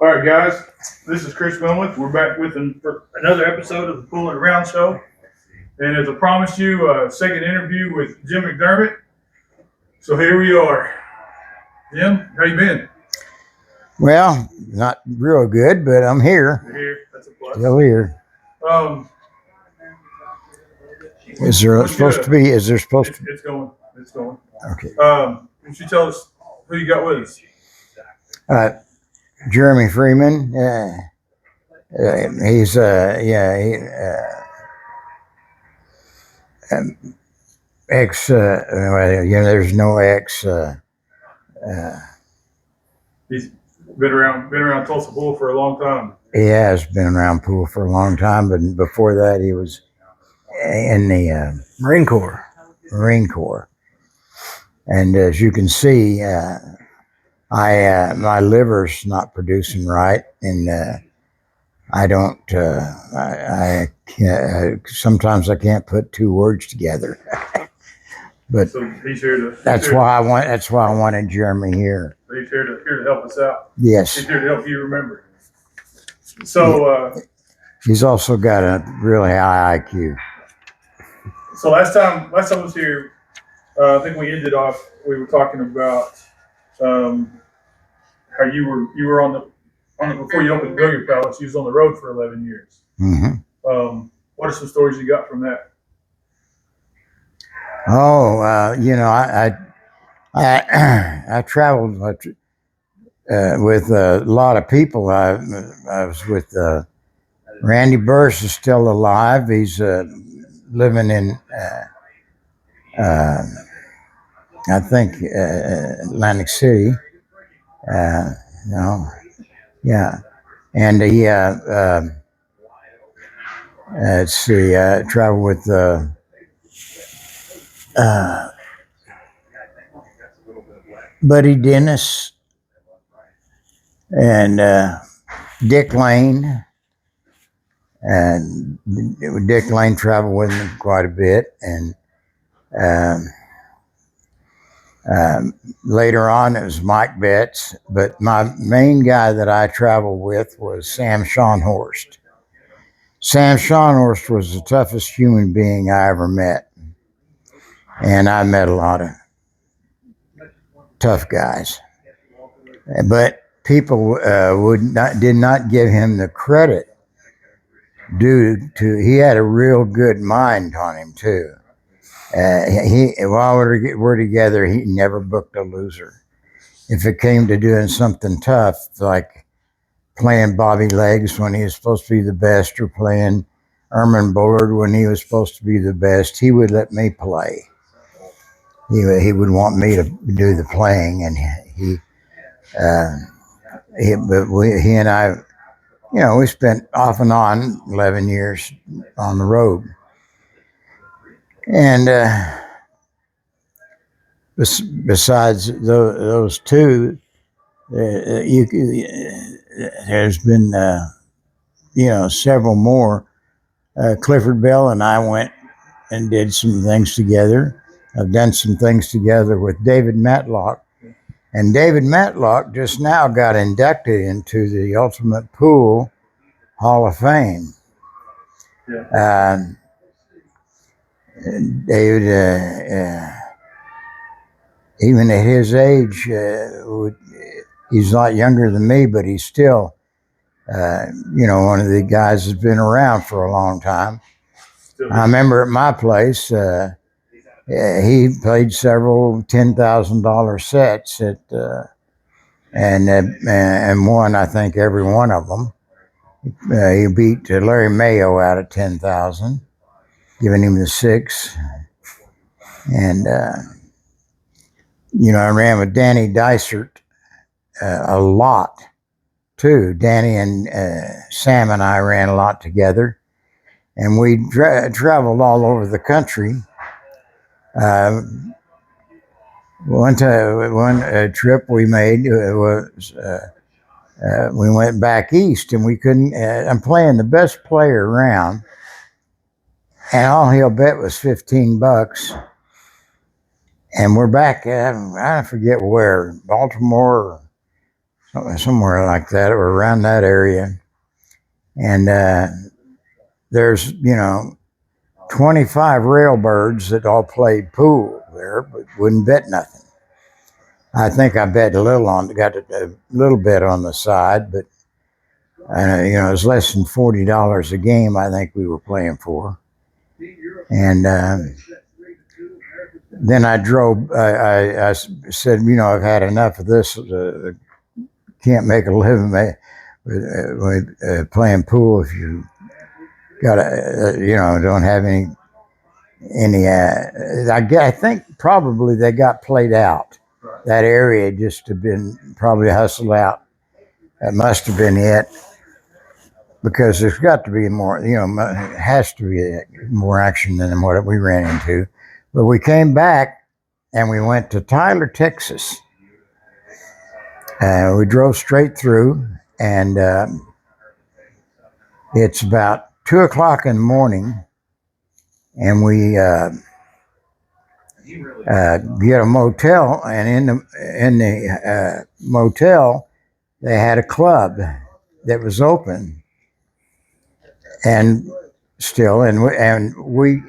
All right, guys, this is Chris Wilmuth. We're back with for another episode of the Pulling Around Show. And as I promised you, a second interview with Jim McDermott. So here we are. Jim, how you been? Well, not real good, but I'm here. You're here. That's a plus. Still here. Is there supposed to be? It's going. It's going. Okay. Would you tell us who you got with us? Jeremy Freeman. He's ex. There's no ex. He's been around Tulsa Pool for a long time. He has been around pool for a long time, but before that, he was in the Marine Corps. And as you can see, my liver's not producing right, and I don't. I can't. Sometimes I can't put two words together. But so he's here to. That's why I wanted Jeremy here. He's here to help us out. Yes. He's here to help you remember. So he's also got a really high IQ. So last time I was here, I think we ended off. We were talking about how you were on the before you opened Billiard Palace. You was on the road for 11 years. Mm-hmm. What are some stories you got from that? Oh, I traveled with a lot of people. I was with Randy Burris is still alive. He's living in I think Atlantic City. Yeah, and he let's see. I traveled with. Buddy Dennis and Dick Lane, and Dick Lane traveled with me quite a bit, and later on it was Mike Betts, but my main guy that I traveled with was Sam Schonhorst. Sam Schonhorst was the toughest human being I ever met. And I met a lot of tough guys, but people did not give him the credit due to. He had a real good mind on him too. While we're together, he never booked a loser. If it came to doing something tough, like playing Bobby Legs when he was supposed to be the best, or playing Erman Bullard when he was supposed to be the best, he would let me play. He would want me to do the playing, and he and I, we spent off and on 11 years on the road, and besides those two, there's been several more. Clifford Bell and I went and did some things together. I've done some things together with David Matlock. And David Matlock just now got inducted into the Ultimate Pool Hall of Fame. Yeah. David, even at his age, he's a lot younger than me, but he's still, one of the guys that's been around for a long time. I remember at my place, he played several $10,000 sets and won, I think, every one of them. He beat Larry Mayo out of 10,000, giving him the 6. And I ran with Danny Dysart a lot too. Danny and Sam and I ran a lot together, and we traveled all over the country. One trip we made was we went back east, and we couldn't. I'm playing the best player around, and all he'll bet was $15. And we're back. I forget where, Baltimore, or somewhere like that, or around that area. And there's 25 railbirds that all played pool there, but wouldn't bet nothing. I think I bet got a little bit on the side, but it was less than $40 a game. I think we were playing for, and then I drove. I said, I've had enough of this. Can't make a living with playing pool if you got don't have any. I think probably they got played out. That area just have been probably hustled out. That must have been it, because there's got to be more. It has to be more action than what we ran into. But we came back and we went to Tyler, Texas. We drove straight through, and it's about 2:00 in the morning, and we get a motel, and in the motel they had a club that was open, and still, and we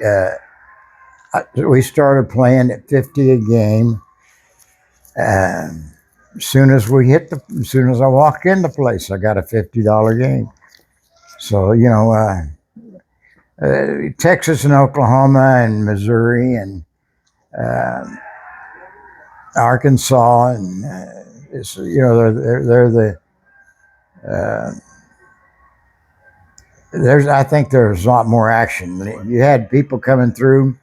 started playing at 50 a game. As soon as I walked in the place, I got a $50 game. So Texas and Oklahoma and Missouri and Arkansas, and they're the I think there's a lot more action. You had people coming through,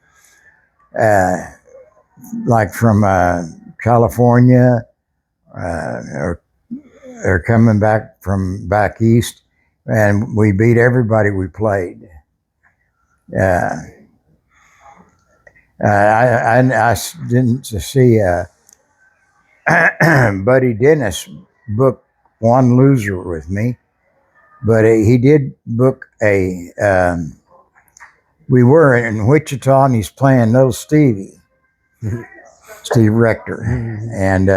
like from California, or coming back from back east, and we beat everybody we played. I didn't see Buddy Dennis book one loser with me, but he did book a. We were in Wichita, and he's playing Little Stevie, Steve Rector, and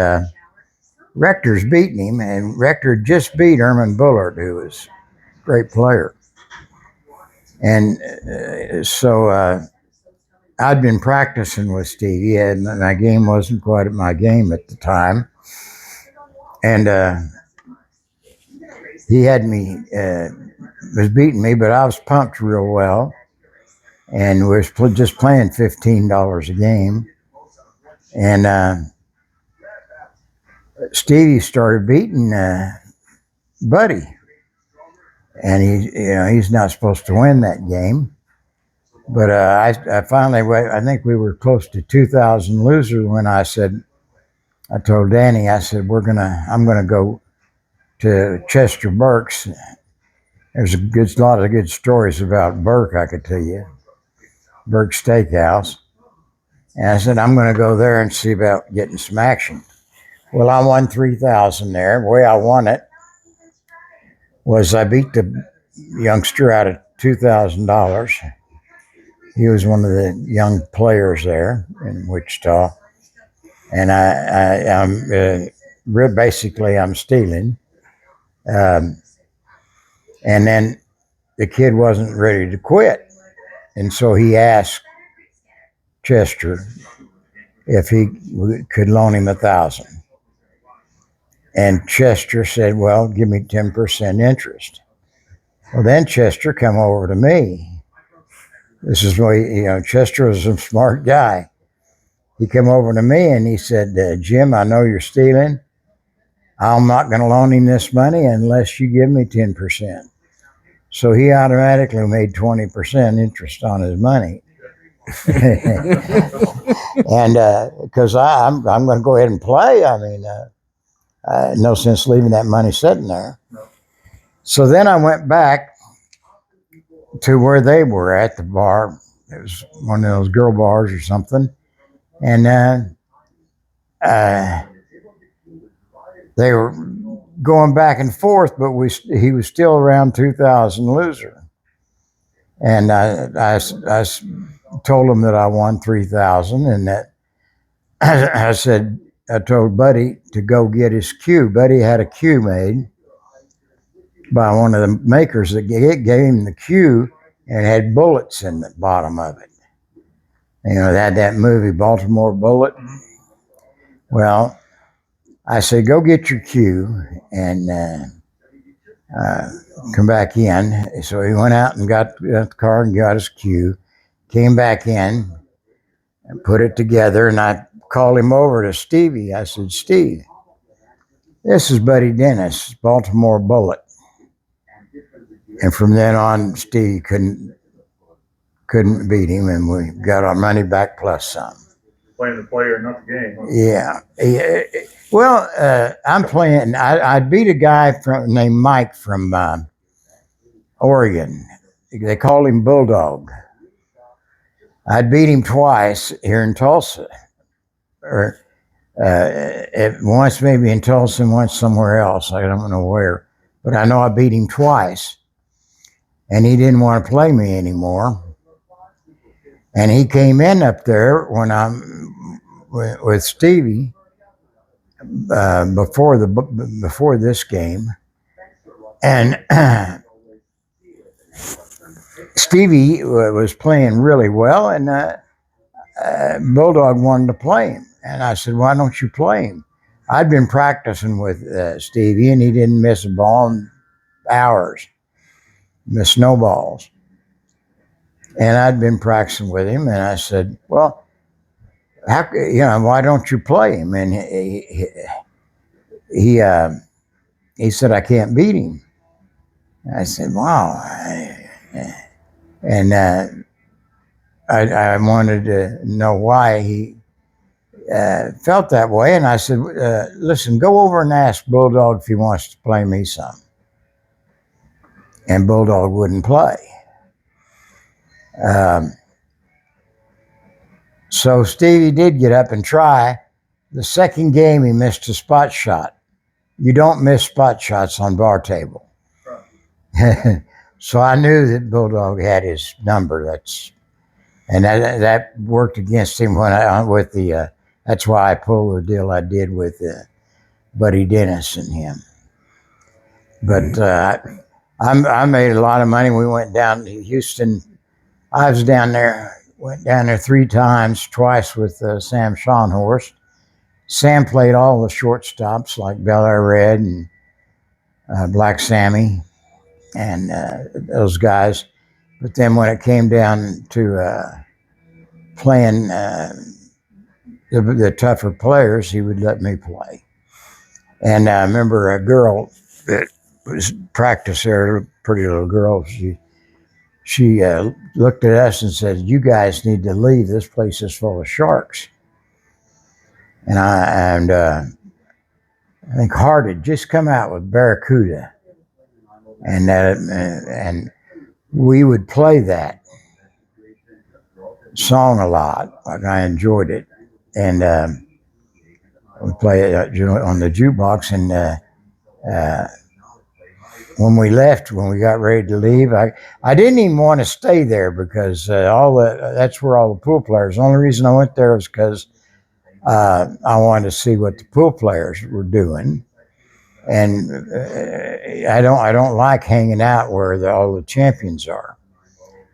Rector's beating him, and Rector just beat Herman Bullard, who was a great player. And so I'd been practicing with Stevie, and my game wasn't quite my game at the time. And he had me, was beating me, but I was pumped real well. And we were just playing $15 a game. And Stevie started beating Buddy. And he's not supposed to win that game. But I finally, I think we were close to 2,000 losers when I told Danny, I said, I'm gonna go to Chester Burke's. There's a lot of good stories about Burke, I could tell you. Burke's Steakhouse. And I said, I'm gonna go there and see about getting some action. Well, I won 3,000 there. The way I won it was I beat the youngster out of $2,000. He was one of the young players there in Wichita, and I'm stealing. And then the kid wasn't ready to quit, and so he asked Chester if he could loan him 1,000. And Chester said, "Well, give me 10% interest." Well, then Chester come over to me. This is why, Chester was a smart guy. He came over to me and he said, "Jim, I know you're stealing. I'm not going to loan him this money unless you give me 10%. So he automatically made 20% interest on his money. And because I'm going to go ahead and play. I mean, no sense leaving that money sitting there. So then I went back to where they were at the bar. It was one of those girl bars or something. And they were going back and forth, but he was still around 2,000 loser. And I told him that I won 3,000, and that I said, I told Buddy to go get his cue. Buddy had a cue made by one of the makers that gave him the cue and had bullets in the bottom of it. You know, they had that movie Baltimore Bullet. Well, I said, go get your cue and come back in. So he went out and got the car and got his cue, came back in and put it together. And I called him over to Stevie. I said, Steve, this is Buddy Dennis, Baltimore Bullet. And from then on, Stevie couldn't beat him, and we got our money back plus some. Playing the player, not the game. Huh? Yeah. Well, I'm playing. I beat a guy named Mike from Oregon. They called him Bulldog. I beat him twice here in Tulsa, or once maybe in Tulsa and once somewhere else. I don't know where, but I know I beat him twice, and he didn't want to play me anymore. And he came in up there when I'm with Stevie before this game, and Stevie was playing really well, and Bulldog wanted to play him. And I said, why don't you play him? I'd been practicing with Stevie, and he didn't miss a ball in hours, miss snowballs. And I'd been practicing with him, and I said, well, why don't you play him? And he said, I can't beat him. I said, wow. And I wanted to know why he felt that way. And I said, listen, go over and ask Bulldog if he wants to play me some. And Bulldog wouldn't play. So Stevie did get up and try. The second game, he missed a spot shot. You don't miss spot shots on bar table. Right. So I knew that Bulldog had his number. And that worked against him that's why I pulled the deal I did with Buddy Dennis and him. But I made a lot of money. We went down to Houston. I was down there, went down there 3 times, twice with Sam Schonhorst. Sam played all the shortstops like Bel Air Red and Black Sammy and those guys. But then when it came down to playing the tougher players, he would let me play. And I remember a girl that was practice there, a pretty little girl, she looked at us and said, you guys need to leave. This place is full of sharks. And I think Hart had just come out with Barracuda. And we would play that song a lot. I enjoyed it. And we play it on the jukebox. And when we left, when we got ready to leave, I didn't even want to stay there because that's where all the pool players. The only reason I went there was because I wanted to see what the pool players were doing, and I don't like hanging out where all the champions are.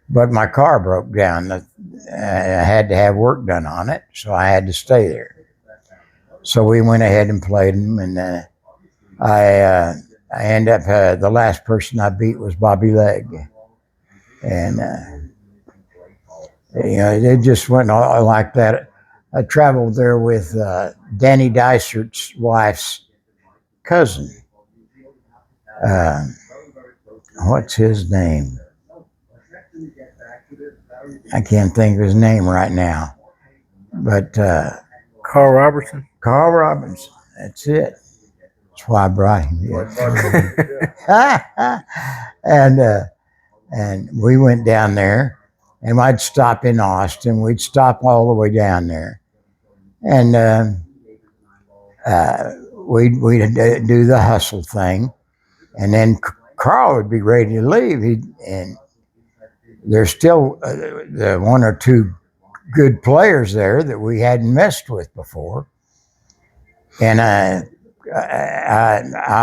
But my car broke down. I had to have work done on it, so I had to stay there. So we went ahead and played them, and I ended up, the last person I beat was Bobby Legg. And, it just went like that. I traveled there with Danny Dysert's wife's cousin. What's his name? I can't think of his name right now. But Carl Robertson. Carl Robinson. That's it. That's why I brought him here. And we went down there, and I'd stop in Austin. We'd stop all the way down there, and we'd do the hustle thing, and then Carl would be ready to leave. And there's still the 1 or 2 good players there that we hadn't messed with before. And I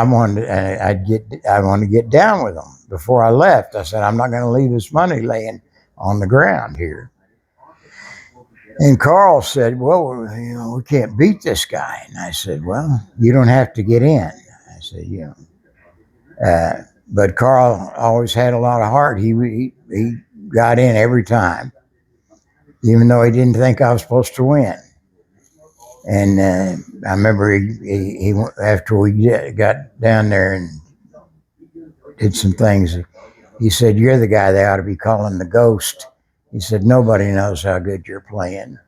wanted, I wanted to get down with him before I left. I said, I'm not going to leave this money laying on the ground here. And Carl said, well, we can't beat this guy. And I said, well, you don't have to get in. I said, but Carl always had a lot of heart. He got in every time, even though he didn't think I was supposed to win. And I remember he after we got down there and did some things, he said, you're the guy they ought to be calling the ghost. He said, nobody knows how good you're playing.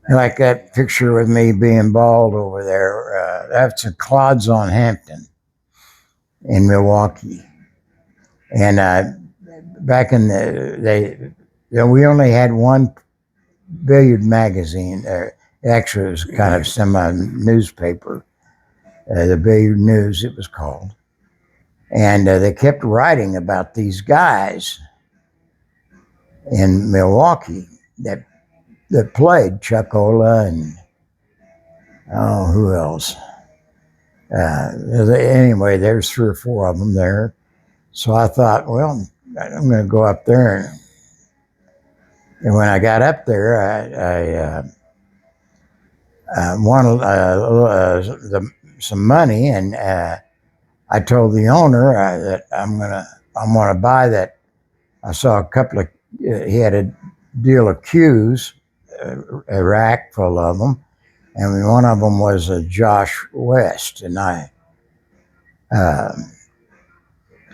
Like that picture with me being bald over there, that's a Clods on Hampton in Milwaukee. And back in we only had one billiard magazine. Actually, it was kind of semi-newspaper, the Billiard News it was called. And they kept writing about these guys in Milwaukee that played, Chuck Ola and, who else? Anyway, there's 3 or 4 of them there. So I thought, well, I'm going to go up there. And when I got up there, I wanted some money, and I told the owner that I'm going to buy that. I saw a couple of, he had a deal of cues, a rack full of them, and one of them was a Josh West, and I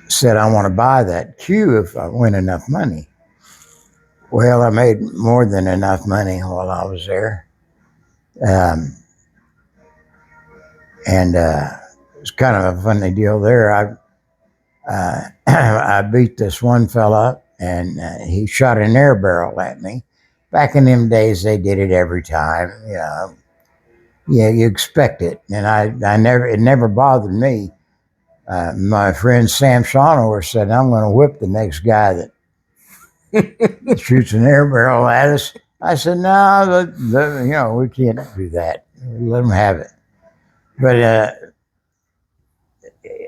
said I want to buy that cue if I win enough money. Well, I made more than enough money while I was there, and it's kind of a funny deal there. I beat this one fella, and he shot an air barrel at me. Back in them days, they did it every time. Yeah, you expect it, and it never bothered me. My friend Sam Schaunower said, "I'm going to whip the next guy that shoots an air barrel at us." I said, "No, we can't do that. Let them have it." But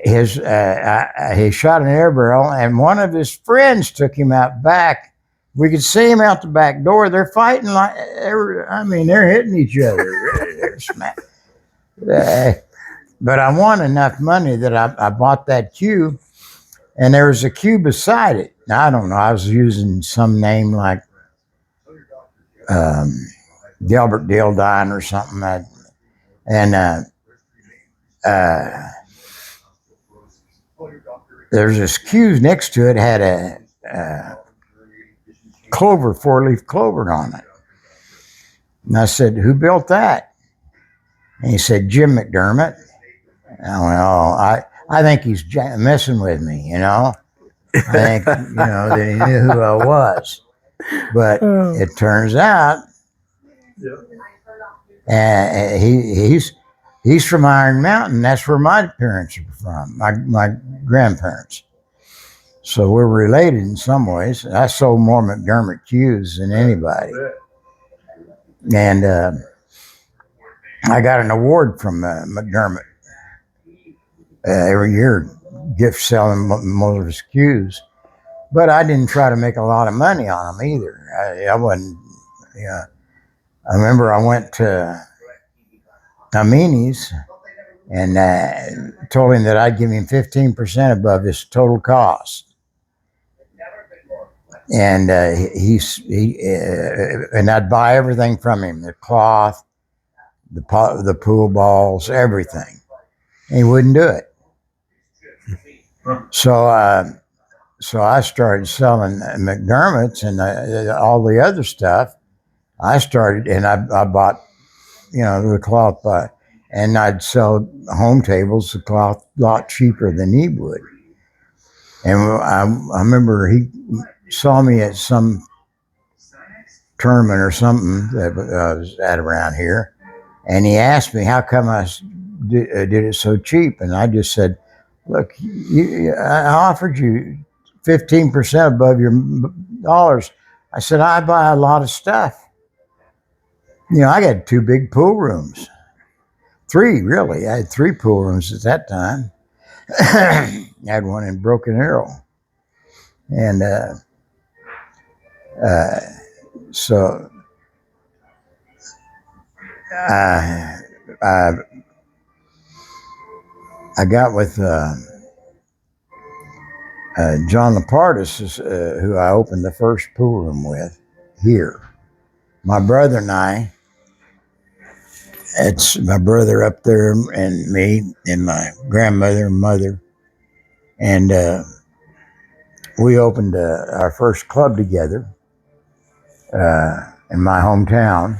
he shot an air barrel, and one of his friends took him out back. We could see him out the back door. They're fighting they're hitting each other. They're smack. But I won enough money that I bought that cue, and there was a cue beside it. Now, I don't know. I was using some name like Gilbert Dildine or something. There's this cue next to it, had a clover, 4-leaf clover on it. And I said, "Who built that?" And he said, "Jim McDermott." And I went, "Oh, I think he's messing with me, I think, that he knew who I was." But it turns out he's from Iron Mountain. That's where my parents are from, my grandparents. So we're related in some ways. I sold more McDermott cues than anybody. And I got an award from McDermott every year, gift selling most of his cues. But I didn't try to make a lot of money on them either. I wasn't, I remember I went to Amini's and told him that I'd give him 15% above his total cost. And and I'd buy everything from him: the cloth, the pool balls, everything. And he wouldn't do it. So I started selling McDermott's and all the other stuff. I started, and I bought, the cloth, and I'd sell home tables, the cloth, a lot cheaper than he would. And I remember he saw me at some tournament or something that I was at around here, and he asked me how come I did it so cheap, and I just said, "Look, I offered you 15% above your dollars." I said, "I buy a lot of stuff. I got 2 big pool rooms. Three, really. I had three pool rooms at that time. I had one in Broken Arrow. And so I got with John Lapardis, who I opened the first pool room with here. My brother and I, it's my brother up there and me and my grandmother and mother. And we opened our first club together in my hometown.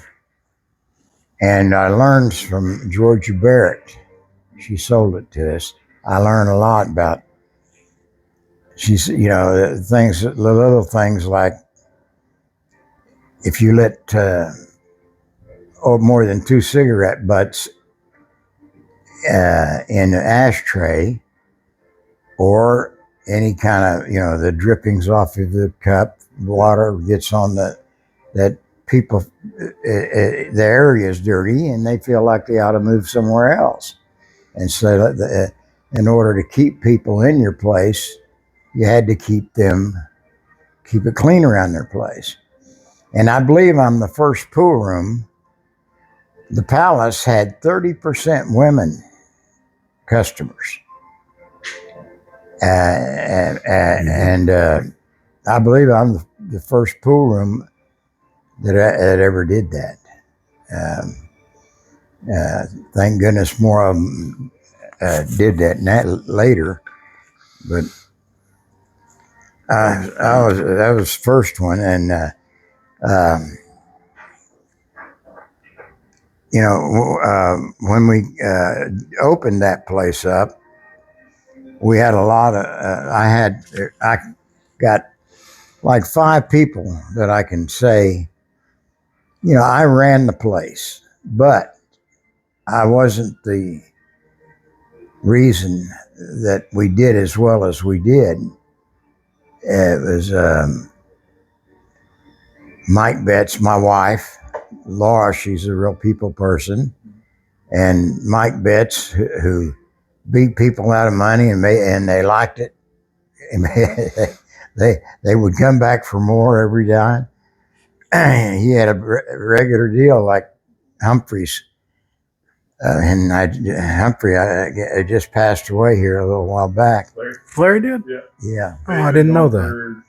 And I learned from Georgia Barrett. She sold it to us. I learned a lot about, she's, things, the little things like if you lit more than 2 cigarette butts in an ashtray, or any kind of, the drippings off of the cup, water gets on that people, the area is dirty and they feel like they ought to move somewhere else. And so in order to keep people in your place, you had to keep it clean around their place. And I believe I'm the first pool room. The Palace had 30% women customers. And I believe I'm the first pool room that ever did that. Thank goodness more of them did that later, but that was the first one. And when we opened that place up, we had a lot of. I got like 5 people that I can say, I ran the place, but I wasn't the reason that we did as well as we did. It was Mike Betts, my wife, Laura, she's a real people person, and Mike Betts, who beat people out of money and they liked it. They would come back for more every time. He had a regular deal like Humphreys. Humphrey I just passed away here a little while back. Larry did? Yeah. Yeah. Oh, I didn't know that.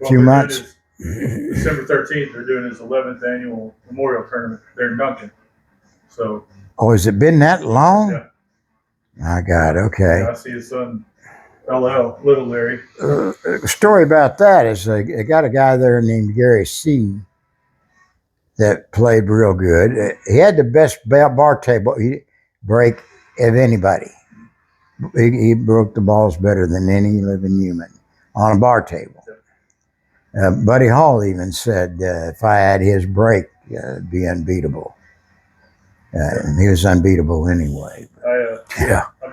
Few months. December 13th, they're doing his 11th annual memorial tournament there in Duncan. So. Oh, has it been that long? Yeah. My God, okay. Yeah, I see his son, LL, Little Larry. The story about that is they got a guy there named Gary C. that played real good. He had the best bar table break of anybody. He broke the balls better than any living human on a bar table. Buddy Hall even said if I had his break, it'd be unbeatable. And he was unbeatable anyway. I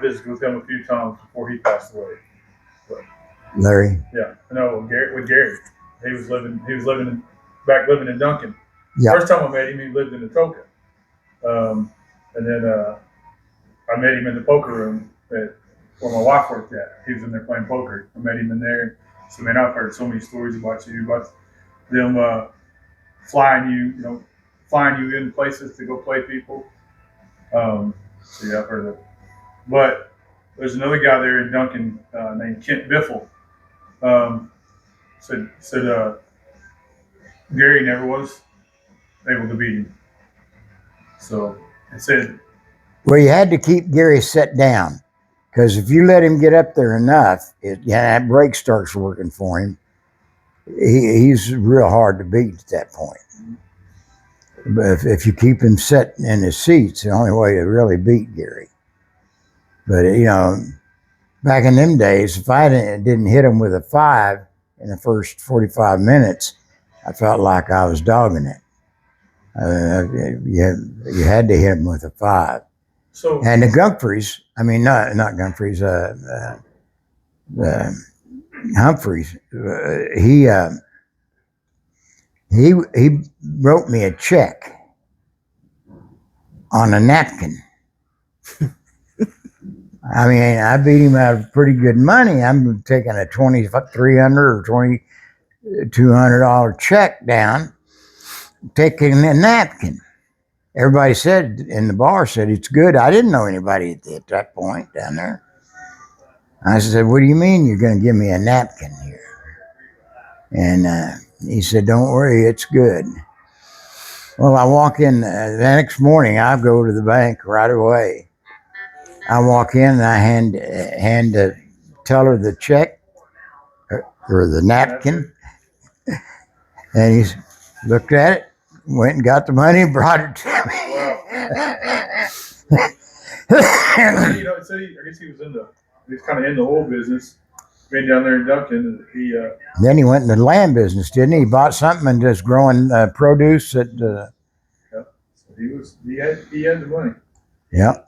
visited with him a few times before he passed away. But, Larry? Yeah, no, with Gary. He was living in Duncan. Yeah. First time I met him, he lived in Atoka. And then I met him in the poker room where my wife worked at. He was in there playing poker. I met him in there. So, man, I've heard so many stories about you, about them flying you in places to go play people. So, yeah, I've heard that. But there's another guy there in Duncan named Kent Biffle. Said Gary never was able to beat him. So it said. Well, you had to keep Gary set down, because if you let him get up there enough, that brake starts working for him. He's real hard to beat at that point. But if you keep him set in his seats, the only way to really beat Gary. But back in them days, if I didn't hit him with a 5 in the first 45 minutes, I felt like I was dogging it. You had to hit him with a 5. So, and the Humphreys, not Humphreys, Humphreys, he wrote me a check on a napkin I mean, I beat him out of pretty good money. I'm taking a $2,300 or $2,200 check down, taking a napkin. Everybody said in the bar said it's good. I didn't know anybody at that point down there. I said, "What do you mean you're going to give me a napkin here?" And he said, "Don't worry, it's good." Well, I walk in the next morning. I go to the bank right away. I walk in and I hand the teller the check or the napkin, and he looked at it, went and got the money, and brought it to me. You know, so I guess he was kind of in the oil business. Been down there in Duncan, and he. Then he went in the land business, didn't he? He bought something and just growing produce at. Yeah. So he had the money. Yeah.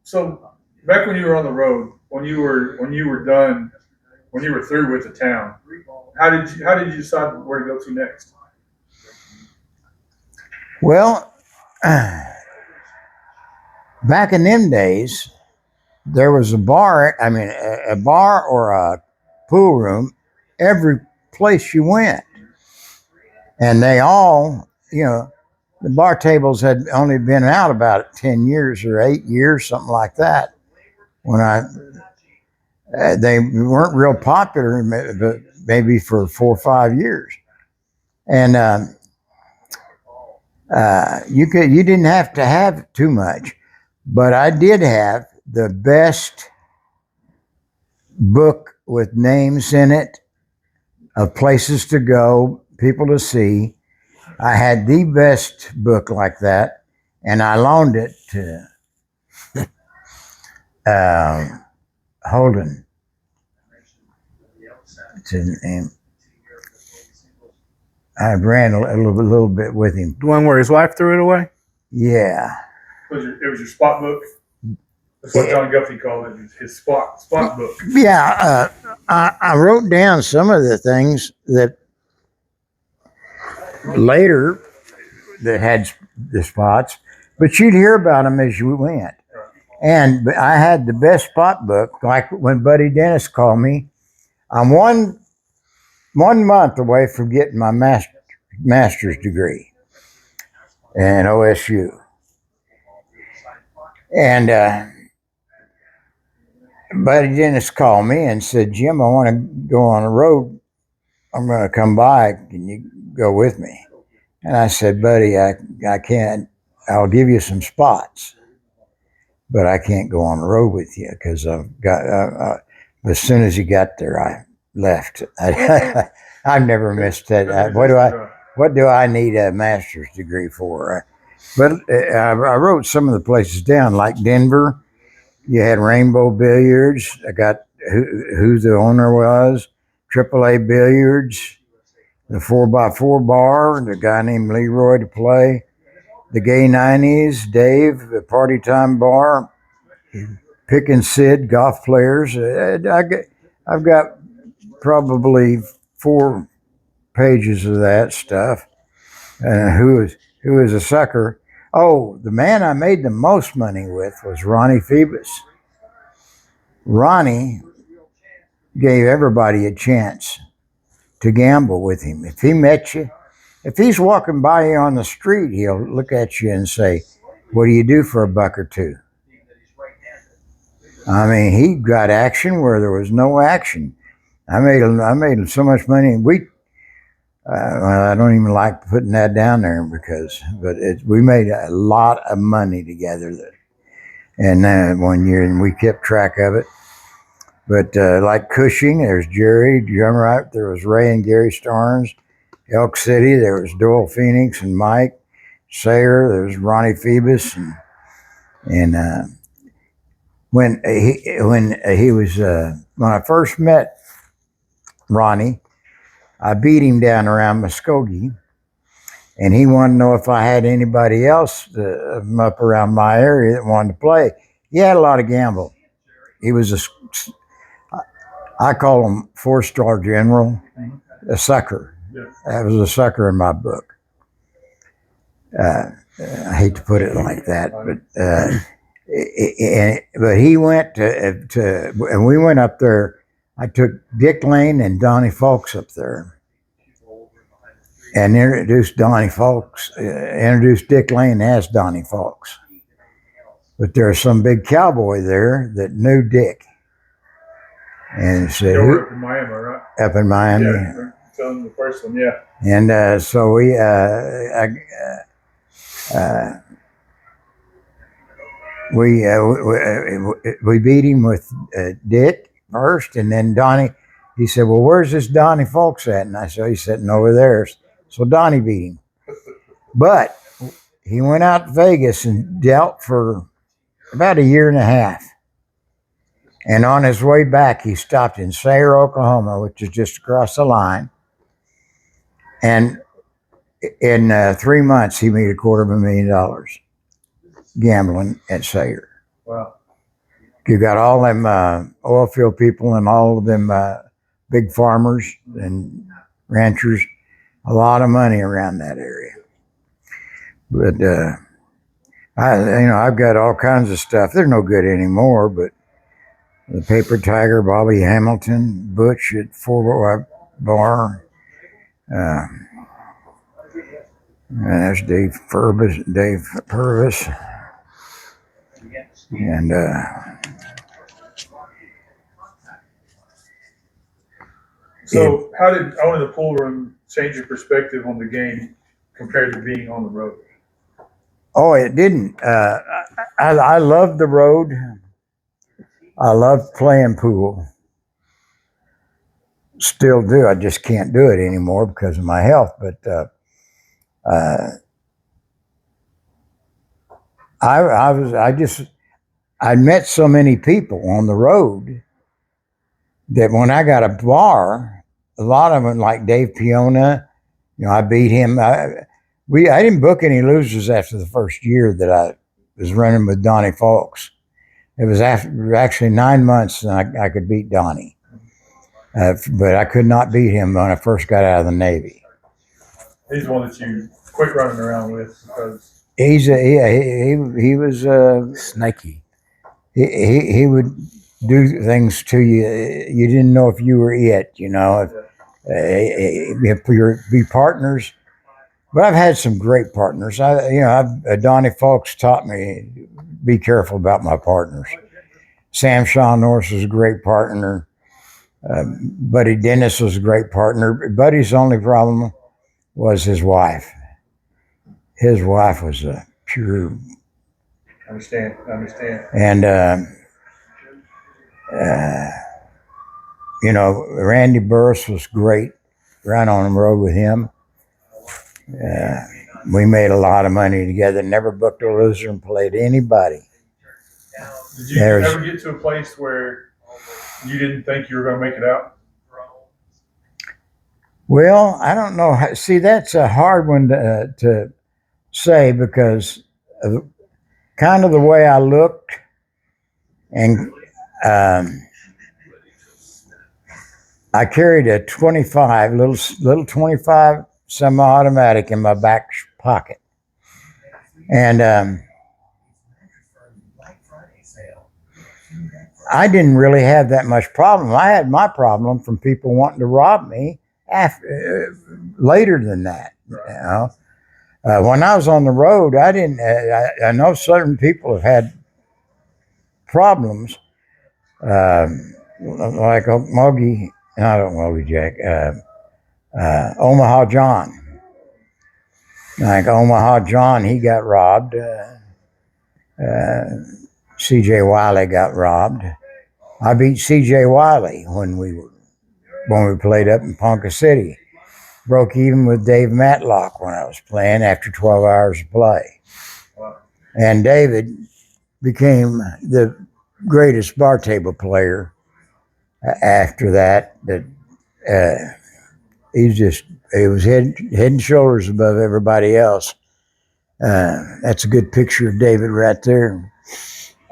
So back when you were on the road, when you were done, when you were through with the town, how did you decide where to go to next? Well, back in them days, there was a bar. I mean, a bar or a pool room every place you went, and they all, the bar tables had only been out about 10 years or 8 years, something like that. When they weren't real popular, but maybe for 4 or 5 years, and you didn't have to have too much, but I did have the best book with names in it of places to go, people to see. I had the best book like that, and I loaned it to Holden. I ran a little bit with him. The one where his wife threw it away? Yeah. It was your spot book. That's what John Guffey called it. His spot book. Yeah. I wrote down some of the things that later that had the spots, but you'd hear about them as you went. And I had the best spot book. Like when Buddy Dennis called me, I'm one month away from getting my master's degree in OSU. And Buddy Dennis called me and said, "Jim, I want to go on the road. I'm going to come by. Can you go with me?" And I said, "Buddy, I can't. I'll give you some spots, but I can't go on the road with you because I've got." As soon as he got there, I left. I've never missed that. What do I need a master's degree for? But I wrote some of the places down, like Denver. You had Rainbow Billiards. I got who the owner was. AAA Billiards. The 4x4 bar. The guy named Leroy to play. The Gay 90s. Dave, the Party Time Bar. Pick and Sid, golf players. I've got probably 4 pages of that stuff. Who is a sucker? Oh, the man I made the most money with was Ronnie Phoebus. Ronnie gave everybody a chance to gamble with him. If he met you, if he's walking by you on the street, he'll look at you and say, "What do you do for $1 or $2?" I mean, he got action where there was no action. I made so much money. I don't even like putting that down there but we made a lot of money together. And one year, and we kept track of it. But like Cushing, there's Jerry Drumright, there was Ray and Gary Starnes. Elk City, there was Doyle Phoenix and Mike Sayer. There was Ronnie Phoebus, and when I first met Ronnie, I beat him down around Muskogee, and he wanted to know if I had anybody else up around my area that wanted to play. He had a lot of gamble. He was I call him 4-star general, a sucker. That was a sucker in my book. I hate to put it like that, but But he went and we went up there. I took Dick Lane and Donnie Fawkes up there and introduced introduced Dick Lane as Donnie Fawkes. But there's some big cowboy there that knew Dick. And said, They were up in Miami, right? Up in Miami. Yeah, telling the first one, yeah. And so we beat him with Dick first, and then Donnie. He said, "Well, where's this Donnie Fawkes at?" And I said, "He's sitting over there." So Donnie beat him, but he went out to Vegas and dealt for about a year and a half. And on his way back, he stopped in Sayre, Oklahoma, which is just across the line. And in 3 months, he made $250,000 gambling at Sayre. Wow. You got all them oil field people and all of them big farmers and ranchers, a lot of money around that area. But I've got all kinds of stuff. They're no good anymore, but the Paper Tiger, Bobby Hamilton, Butch at Fort Bar. And there's Dave Purvis. And So how did owning the pool room change your perspective on the game compared to being on the road? oh, it didn't. I loved the road. I loved playing pool. Still do. I just can't do it anymore because of my health. But I met so many people on the road that when I got a bar, a lot of them like Dave Piona, I beat him. I didn't book any losers after the first year that I was running with Donnie Fawkes. It was actually 9 months and I could beat Donnie. But I could not beat him when I first got out of the Navy. He's the one that you quit running around with because He was Snaky. he would do things to you. You didn't know if you were it. If you're be partners. But I've had some great partners. Donnie Fawkes taught me be careful about my partners. Sam Shaw Norris was a great partner. Buddy Dennis was a great partner. Buddy's only problem was his wife. His wife was a pure. Understand. And Randy Burris was great. Ran on the road with him. We made a lot of money together. Never booked a loser and played anybody. Did you ever get to a place where you didn't think you were going to make it out? Well, I don't know. See, that's a hard one to say because of kind of the way I looked, and I carried a 25, little 25 semi-automatic in my back pocket, and I didn't really have that much problem. I had my problem from people wanting to rob me later than that. When I was on the road, I didn't. I know certain people have had problems, like Omaha John. Like Omaha John, he got robbed. C.J. Wiley got robbed. I beat C.J. Wiley when we played up in Ponca City. Broke even with Dave Matlock when I was playing after 12 hours of play. And David became the greatest bar table player after that. He was head and shoulders above everybody else. That's a good picture of David right there.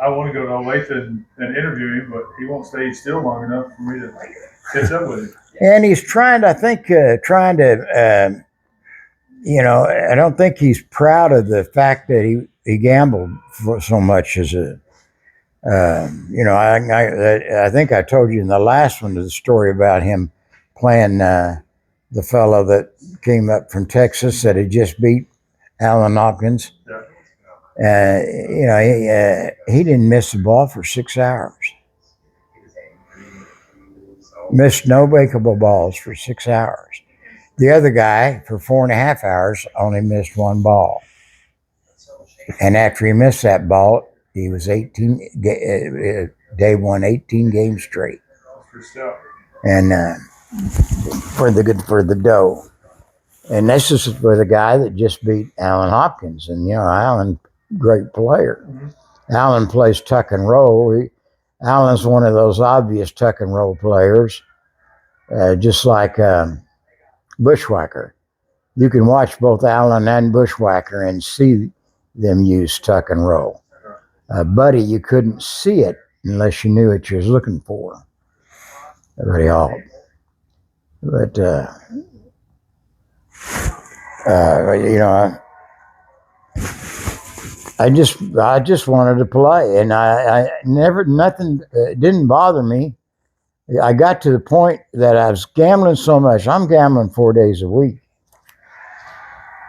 I want to go to Olathe and interview him, but he won't stay still long enough for me to catch up with him. And he's I don't think he's proud of the fact that he gambled for so much as a I think I told you in the last one the story about him playing the fellow that came up from Texas that had just beat Alan Hopkins. Yeah. He didn't miss the ball for 6 hours. Missed no breakable balls for 6 hours. The other guy, for 4.5 hours, only missed one ball. And after he missed that ball, he was 18, day one, 18 games straight. Good stuff. And for the dough. And this is for the guy that just beat Alan Hopkins. And, Alan, great player. Mm-hmm. Alan plays tuck and roll. Alan's one of those obvious tuck and roll players, just like Bushwhacker. You can watch both Alan and Bushwhacker and see them use tuck and roll. Buddy, you couldn't see it unless you knew what you was looking for. Buddy Hall. But, I just wanted to play, and nothing didn't bother me. I got to the point that I was gambling so much. I'm gambling 4 days a week.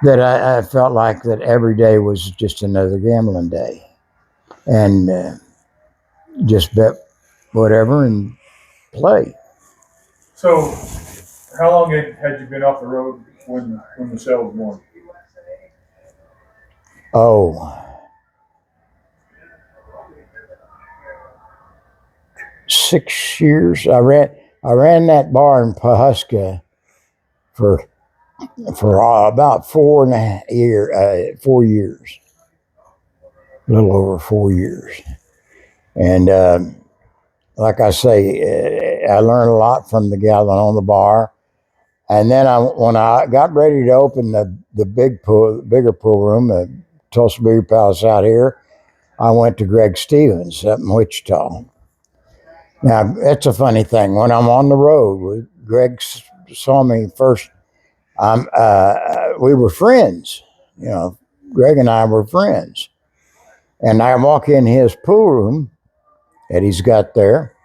That I felt like that every day was just another gambling day, and just bet whatever and play. So, how long had you been off the road when the sale was born? Oh, 6 years. I ran that bar in Pawhuska for about 4 years, a little over 4 years. And like I say, I learned a lot from the gal that owned the bar. And then when I got ready to open the bigger pool room, the Tulsa Beer Palace out here, I went to Greg Stevens up in Wichita. Now, that's a funny thing. When I'm on the road, Greg saw me first. We were friends. Greg and I were friends. And I walk in his pool room that he's got there,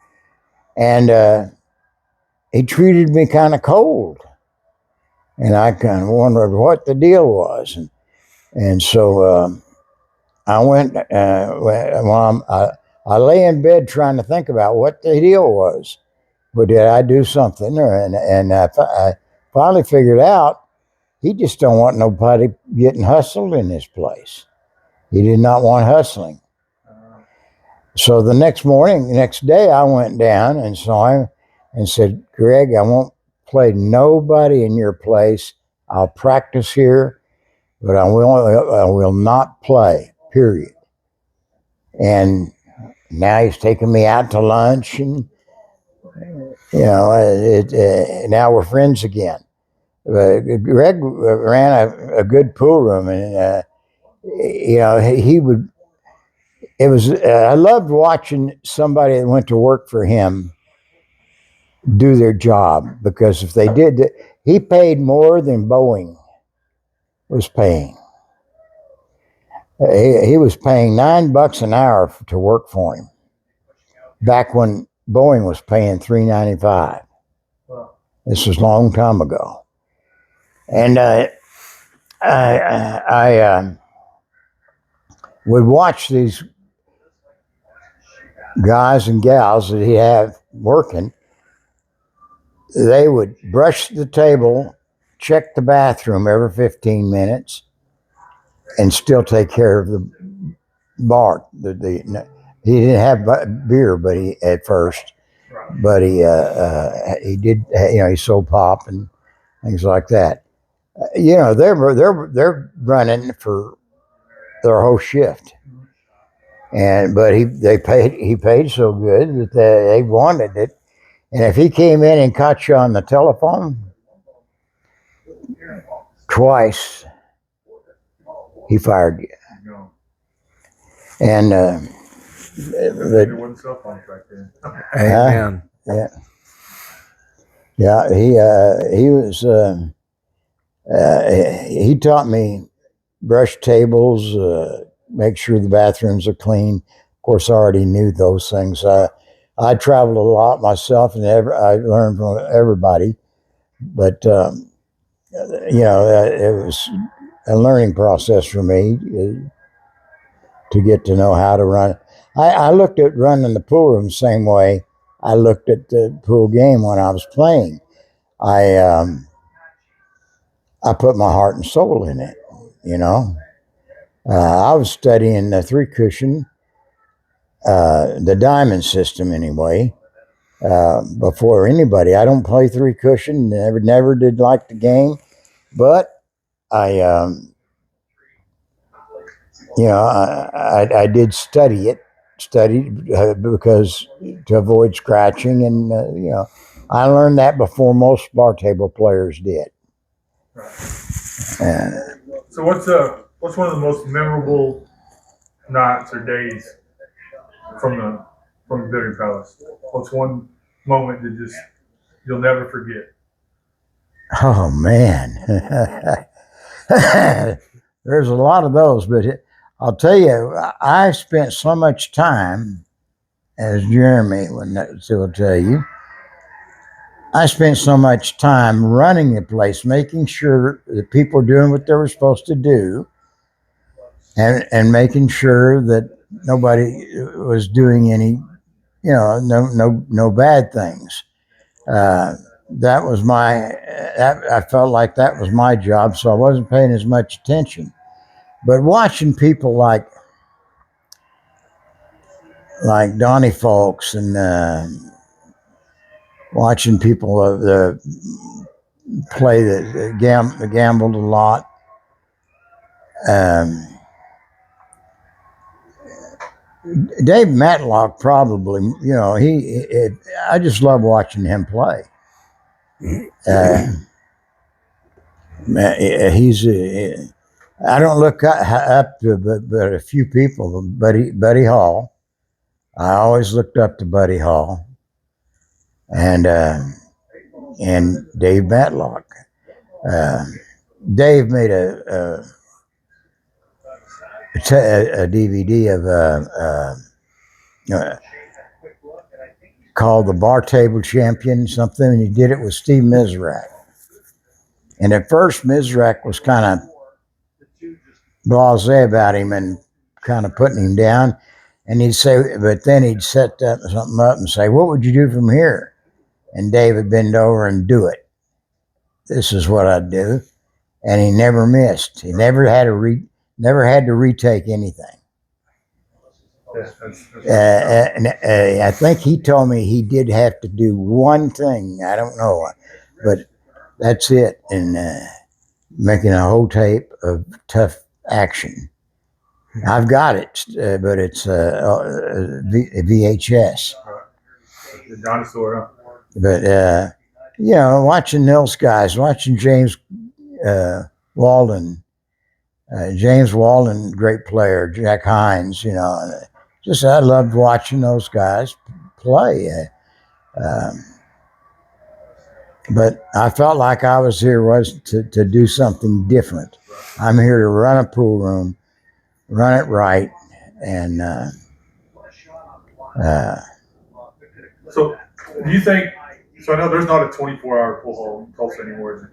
and he treated me kind of cold. And I kind of wondered what the deal was. And so I went, I lay in bed trying to think about what the deal was. But did I do something? And I finally figured out he just don't want nobody getting hustled in this place. He did not want hustling. So the next day, I went down and saw him and said, Greg, I won't play nobody in your place. I'll practice here, but I will not play, period. And now he's taking me out to lunch, and now we're friends again. Greg ran a good pool room, and he would. It was. I loved watching somebody that went to work for him do their job, because if they did, he paid more than Boeing was paying. He was paying $9 an hour to work for him, back when Boeing was paying $3.95. Wow. This was a long time ago, and I would watch these guys and gals that he had working. They would brush the table, check the bathroom every 15 minutes, and still take care of the bar. He didn't have beer, but at first, but he did. He sold pop and things like that. They're running for their whole shift, but he paid so good that they wanted it. And if he came in and caught you on the telephone twice, he fired you. And There wasn't cell phones back then. Amen. He was. He taught me brush tables, make sure the bathrooms are clean, Of course, I already knew those things. I traveled a lot myself, and I learned from everybody. But it was a learning process for me to get to know how to run. I looked at running the pool room the same way I looked at the pool game when I was playing. I I put my heart and soul in it. You know, I was studying the three cushion, the diamond system anyway. Before anybody, I don't play three cushion. Never did like the game, but I I did study it, studied because to avoid scratching, and I learned that before most bar table players did. And So what's one of the most memorable nights or days from the Billiard Palace? What's one moment that just you'll never forget? oh man, there's a lot of those, but I'll tell you, I spent so much time, as Jeremy will tell you. I spent so much time running the place, making sure that people were doing what they were supposed to do, and making sure that nobody was doing any, no bad things. That was I felt like that was my job, so I wasn't paying as much attention. But watching people like Donnie Folks and watching people play that gambled a lot. Dave Matlock probably, I just love watching him play. He's I don't look up to but a few people. Buddy Hall. I always looked up to Buddy Hall and Dave Matlock. Dave made a DVD of called the Bar Table Champion something, and he did it with Steve Mizrak. And at first, Mizrak was kind of blasé about him and kind of putting him down. And he'd say, but then he'd set something up and say, "What would you do from here?" And Dave would bend over and do it. This is what I'd do, and he never missed. He never had to retake anything. I think he told me he did have to do one thing. I don't know, but that's it. And making a whole tape of tough action. I've got it, but it's VHS. The dinosaur. But watching those guys, watching James Walden. James Walden, great player. Jack Hines, just I loved watching those guys play. But I felt like I was here to do something different. I'm here to run a pool room, run it right, and So do you think? So I know there's not a 24-hour pool hall in Tulsa anymore. Is it?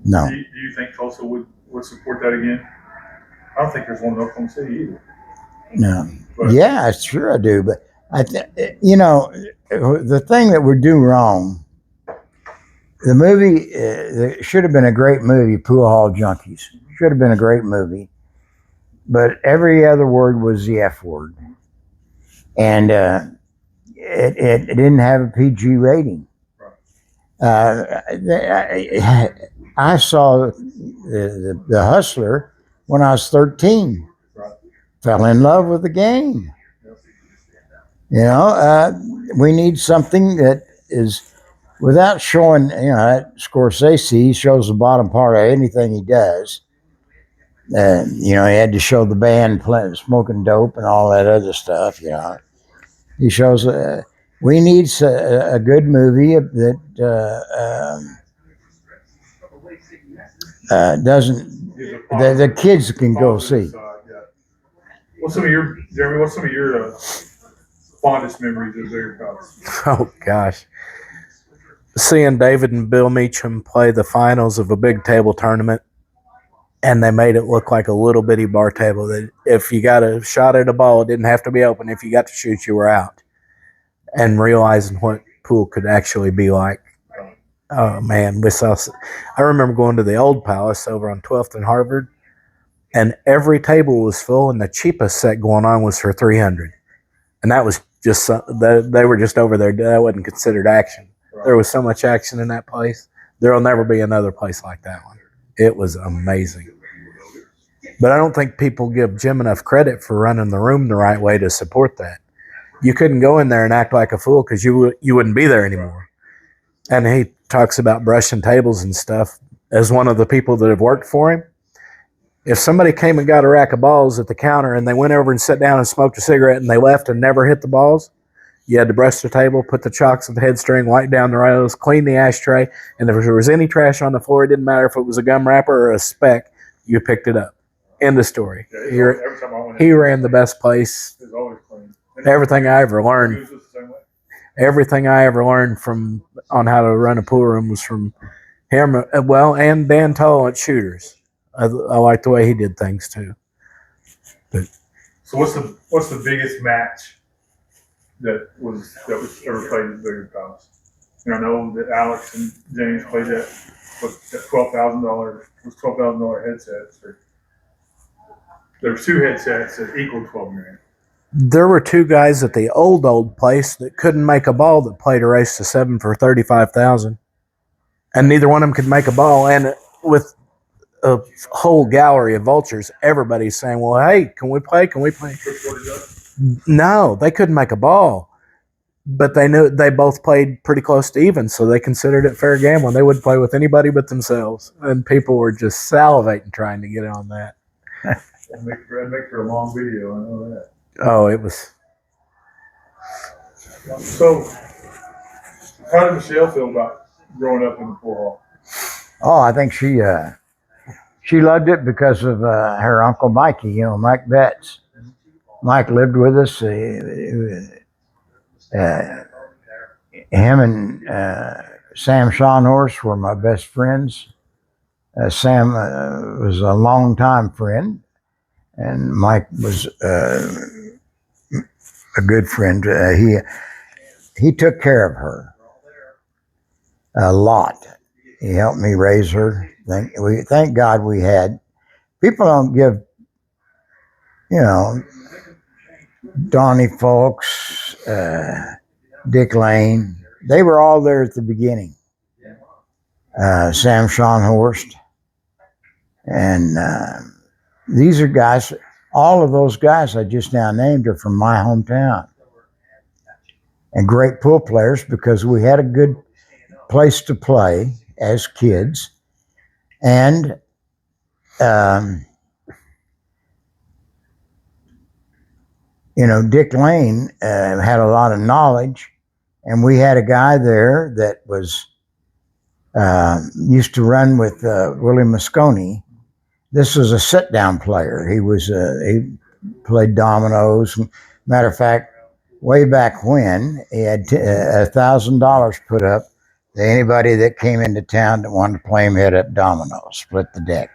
no. Do you think Tulsa would support that again? I don't think there's one in Oklahoma City either. No. But, Yeah, sure I do. But the thing that we do wrong, the movie should have been a great movie, Pool Hall Junkies. Should have been a great movie. But every other word was the F word. And it didn't have a PG rating. I saw the Hustler when I was 13. Fell in love with the game. We need something that is, without showing, Scorsese shows the bottom part of anything he does. He had to show the band playing, smoking dope and all that other stuff. He shows. We need a good movie that doesn't. The kids can go see. What's some of your, Jeremy? What's some of your fondest memories of Bigger Palace? Oh gosh, seeing David and Bill Meacham play the finals of a big table tournament, and they made it look like a little bitty bar table. That if you got a shot at a ball, it didn't have to be open. If you got to shoot, you were out. And realizing what pool could actually be like. Oh man, I remember going to the old Palace over on 12th and Harvard, and every table was full, and the cheapest set going on was for $300, and that was just they were just over there. That wasn't considered action. There was so much action in that place. There'll never be another place like that one. It was amazing. But I don't think people give Jim enough credit for running the room the right way to support that. You couldn't go in there and act like a fool because you wouldn't be there anymore. And he talks about brushing tables and stuff. As one of the people that have worked for him, if somebody came and got a rack of balls at the counter and they went over and sat down and smoked a cigarette and they left and never hit the balls, you had to brush the table, put the chalks with the head string, wipe down the rails, clean the ashtray, and if there was any trash on the floor, it didn't matter if it was a gum wrapper or a speck, you picked it up. End of story. Yeah, every time I went He ran the best place. it was always clean. Everything I ever learned. It was the same way. Everything I ever learned on how to run a pool room was from him. Well, and Dan Tull at Shooters. I like the way he did things too. So what's the biggest match that was ever played at Bigger Palace? And I know that Alex and James played that $12,000 headsets. There were two headsets that equaled $12,000. There were two guys at the old place that couldn't make a ball that played a race to 7 for $35,000, and neither one of them could make a ball. And with a whole gallery of vultures, everybody's saying, "Well, hey, can we play? Can we play?" No, they couldn't make a ball, but they knew they both played pretty close to even, so they considered it fair gambling. They wouldn't play with anybody but themselves, and people were just salivating trying to get on that. That'd make for a long video. I know that. Oh, it was. So, how did Michelle feel about growing up in the pool hall? Oh, I think she loved it because of her uncle Mikey, Mike Betts. Mike lived with us. Him and Sam Schonhorst were my best friends. Sam was a longtime friend, and Mike was a good friend. He took care of her a lot. He helped me raise her. Thank God we had. People don't give, Donnie Folks, Dick Lane. They were all there at the beginning. Sam Schonhorst. And these are guys, all of those guys I just now named are from my hometown. And great pool players because we had a good place to play as kids. And Dick Lane had a lot of knowledge, and we had a guy there that was used to run with Willie Moscone. This was a sit-down player. He played dominoes. Matter of fact, way back when, he had $1,000 put up to anybody that came into town that wanted to play him head-up dominoes, split the deck.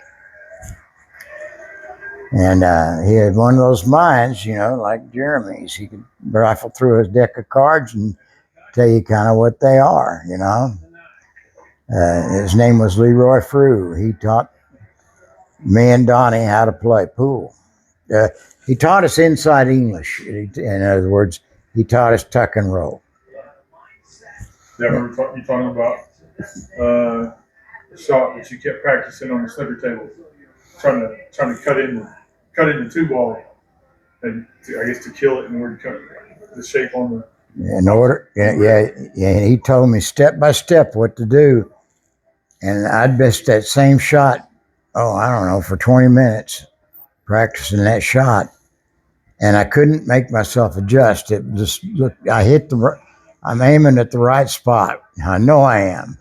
And he had one of those minds, like Jeremy's. He could rifle through his deck of cards and tell you kind of what they are, His name was Leroy Frew. He taught me and Donnie how to play pool. He taught us inside English. In other words, he taught us tuck and roll. Yeah, you talking about the shot that you kept practicing on the snooker table, trying to cut in the 2-ball, and I guess to kill it in order to cut the shape on the. In order, yeah. He told me step by step what to do, and I'd missed that same shot. Oh, I don't know, for 20 minutes practicing that shot, and I couldn't make myself adjust. It just looked. I'm aiming at the right spot. I know I am,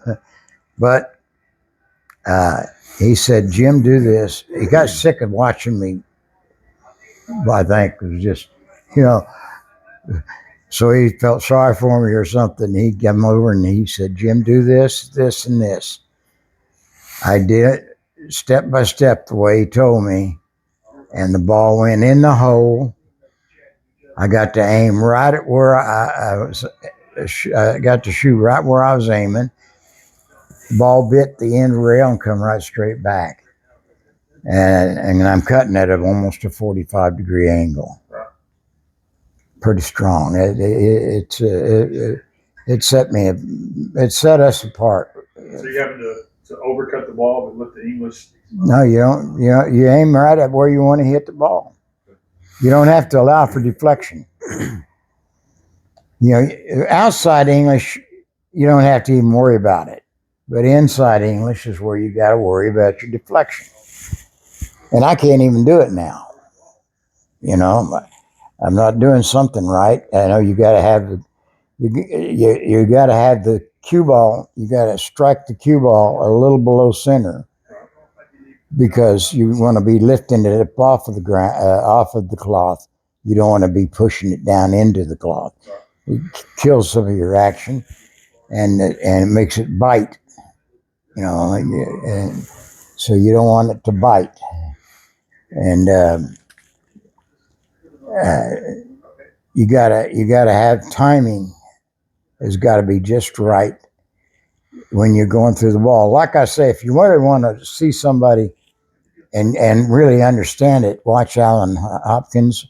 but he said, "Jim, do this." He got sick of watching me I think was just, you know, so he felt sorry for me or something. He came over and he said, Jim, do this, this, and this. I did it step by step the way he told me, and the ball went in the hole. I got to aim right at where I got to shoot right where I was aiming. The ball bit the end rail and come right straight back. And I'm cutting at almost a 45-degree angle. Pretty strong. It set us apart. So you having to overcut the ball, but let the English. No, you don't. You aim right at where you want to hit the ball. You don't have to allow for deflection. Outside English, you don't have to even worry about it. But inside English is where you got to worry about your deflection. And I can't even do it now. I'm not doing something right. I know you got to have you got to have the cue ball. You got to strike the cue ball a little below center, because you want to be lifting it up off of the ground, off of the cloth. You don't want to be pushing it down into the cloth. It kills some of your action, and it makes it bite. And so you don't want it to bite. And you gotta have timing. Has got to be just right when you're going through the ball. Like I say, if you really want to see somebody and really understand it, watch Alan Hopkins.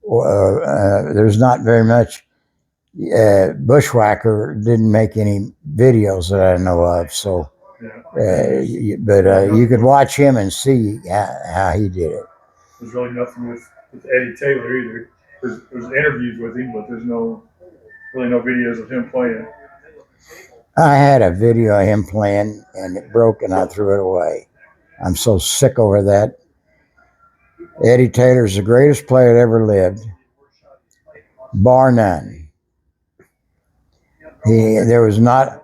There's not very much. Bushwhacker didn't make any videos that I know of, so but you could watch him and see how he did it. There's really nothing with Eddie Taylor either. There's interviews with him, but there's really no videos of him playing. I had a video of him playing, and it broke, and I threw it away. I'm so sick over that. Eddie Taylor's the greatest player that ever lived, bar none. There was not.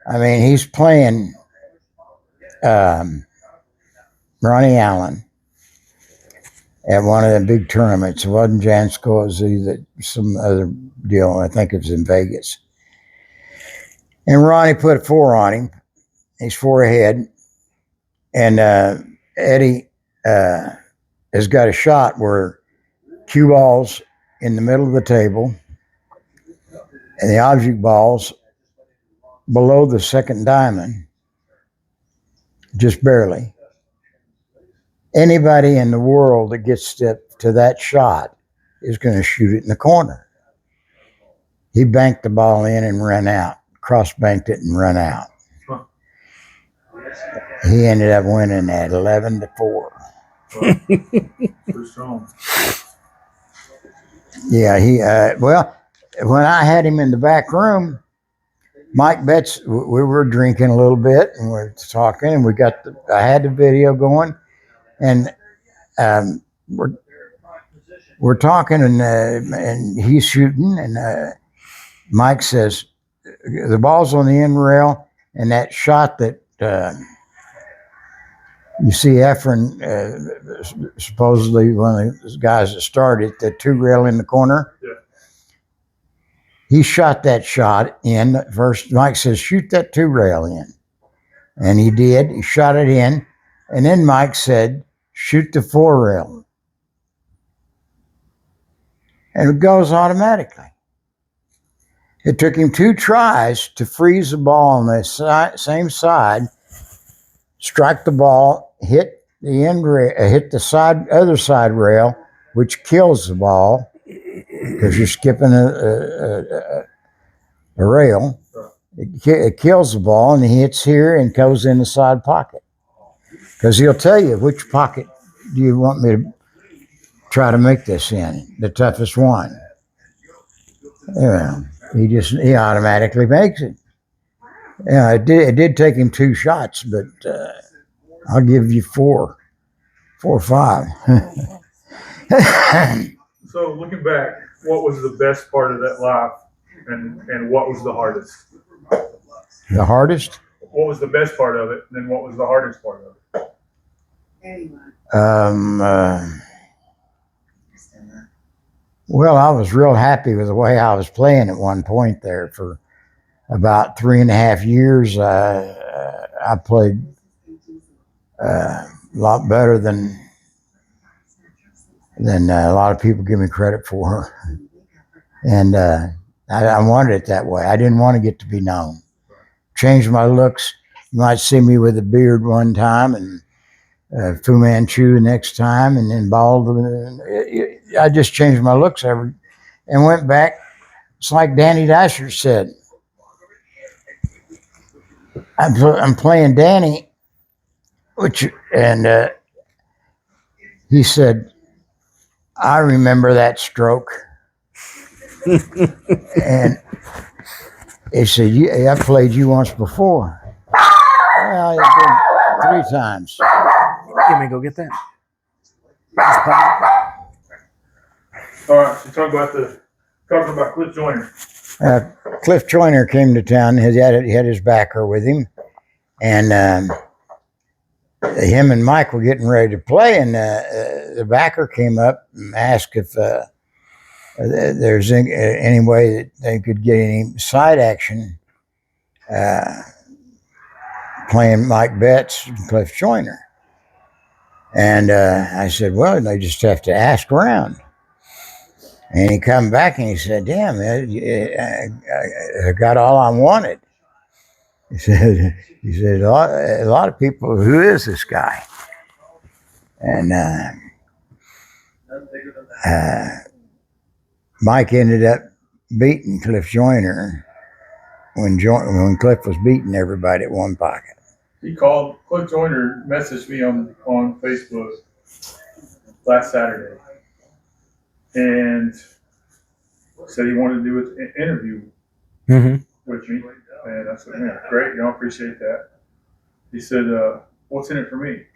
I mean, he's playing Ronnie Allen at one of the big tournaments. It wasn't Jansko, it was either some other deal. I think it was in Vegas. And Ronnie put a 4 on him. He's 4 ahead. And Eddie has got a shot where cue ball's in the middle of the table, and the object ball's below the second diamond, just barely. Anybody in the world that gets to that shot is going to shoot it in the corner. He banked the ball in and ran out, cross-banked it and run out. He ended up winning at 11-4. Pretty strong. Yeah, well, when I had him in the back room, Mike Betts, we were drinking a little bit and we were talking, and I had the video going, and we're talking, and he's shooting, and Mike says the ball's on the end rail, and that shot that you see Efren, supposedly one of the guys that started, the 2 rail in the corner. Yeah. He shot that shot in first. Mike says, shoot that 2 rail in. And he did. He shot it in. And then Mike said, shoot the 4 rail. And it goes automatically. It took him 2 tries to freeze the ball on the same side, strike the ball, hit the end rail, hit the other side rail, which kills the ball because you're skipping a rail. It kills the ball, and it hits here and goes in the side pocket. Because he'll tell you, which pocket do you want me to try to make this in? The toughest one. Yeah, he automatically makes it. Yeah, it did take him 2 shots, but I'll give you 4 or 5. So looking back, what was the best part of that life, and what was the hardest? The hardest? What was the best part of it, and then what was the hardest part of it? Well, I was real happy with the way I was playing at one point there for about 3.5 years. I played a lot better than a lot of people give me credit for, and I wanted it that way. I didn't want to get to be known. Changed my looks. You might see me with a beard one time and Fu Manchu next time, and then bald. I just changed my looks and went back. It's like Danny Dasher said. I'm playing Danny, and he said, "I remember that stroke," and he said, "I played you once before." Well, it's been 3 times. Give me, go get that. All right, so talking about Cliff Joyner. Cliff Joyner came to town. He had his backer with him, and him and Mike were getting ready to play, and the backer came up and asked if there's any way that they could get any side action playing Mike Betts and Cliff Joyner. And I said, well, they just have to ask around. And he come back and he said, damn, I got all I wanted. He said a lot of people, who is this guy? And Mike ended up beating Cliff Joyner when Cliff was beating everybody at one pocket. Cliff Joyner messaged me on Facebook last Saturday and said he wanted to do an interview with me. And I said, man, great, I appreciate that. He said, what's in it for me?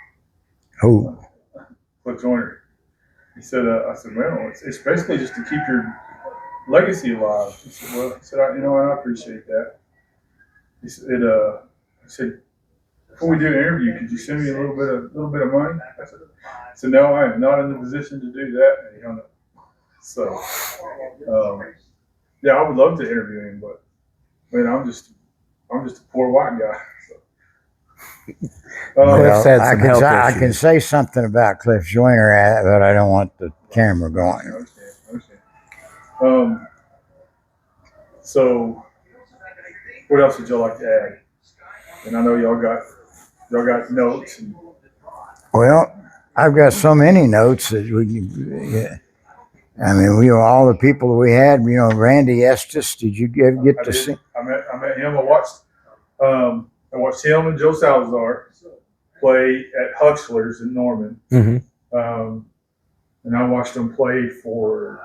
Who? Cliff Joyner. He said, I said, well, it's basically just to keep your legacy alive. He said, I appreciate that. He said, before we do an interview, could you send me a little bit of money? I said, no, I am not in the position to do that. And he hung up. So, yeah, I would love to interview him, but man, I'm just a poor white guy. So. Cliff's had some health I issues. can say something about Cliff Joyner, but I don't want the camera going. I understand. So, what else would y'all like to add? And I know y'all got notes. Well, I've got so many notes that I mean, we were all the people that we had. You know, Randy Estes. Did you get to see? I met him. I watched him and Joe Salazar play at Huxler's in Norman. And I watched them play for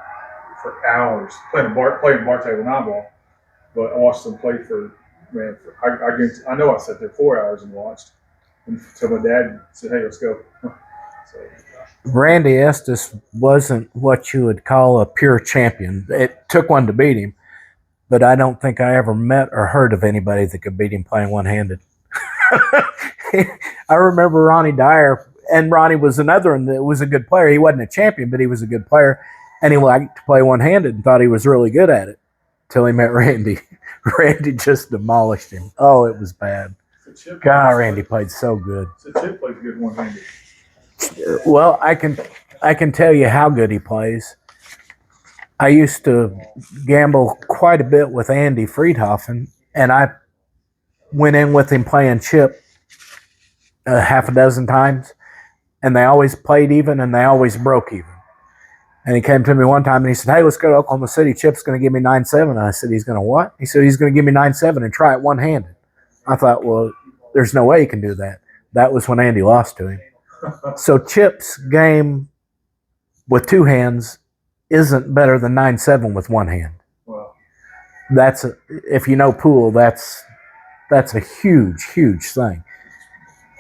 hours, playing bar table nine-ball. But I watched them play I know I sat there 4 hours and watched until my dad said, hey, let's go. So. Randy Estes wasn't what you would call a pure champion. It took one to beat him, but I don't think I ever met or heard of anybody that could beat him playing one-handed. I remember Ronnie Dyer, and Ronnie was another one that was a good player. He wasn't a champion, but he was a good player, and he liked to play one-handed and thought he was really good at it until he met Randy. Randy just demolished him. Oh, it was bad. God, Randy played so good. So Chip plays good one-handed. Well, I can tell you how good he plays. I used to gamble quite a bit with Andy Friedhofen, and I went in with him playing Chip half a dozen times, and they always played even, and they always broke even. And he came to me one time, and he said, hey, let's go to Oklahoma City. Chip's going to give me 9-7. And I said, he's going to what? He said, he's going to give me 9-7 and try it one-handed. I thought, well, there's no way he can do that. That was when Andy lost to him. So Chip's game with two hands isn't better than 9-7 with one hand. Wow. If you know pool, that's a huge, huge thing.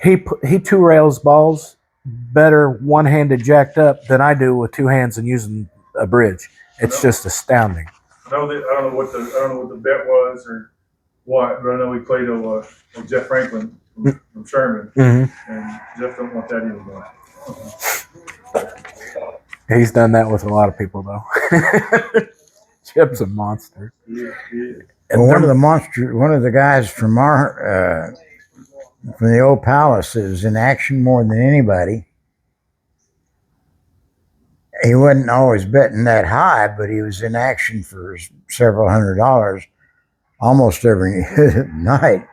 He two rails balls better one-handed jacked up than I do with two hands and using a bridge. It's just astounding. I don't know what the bet was or what, but I know he played with Jeff Franklin from Sherman, and Jeff don't want that either. He's done that with a lot of people, though. Chip's a monster. Yeah, yeah. Well, one of the guys from our from the old palace that was in action more than anybody. He wasn't always betting that high, but he was in action for several $100 almost every night.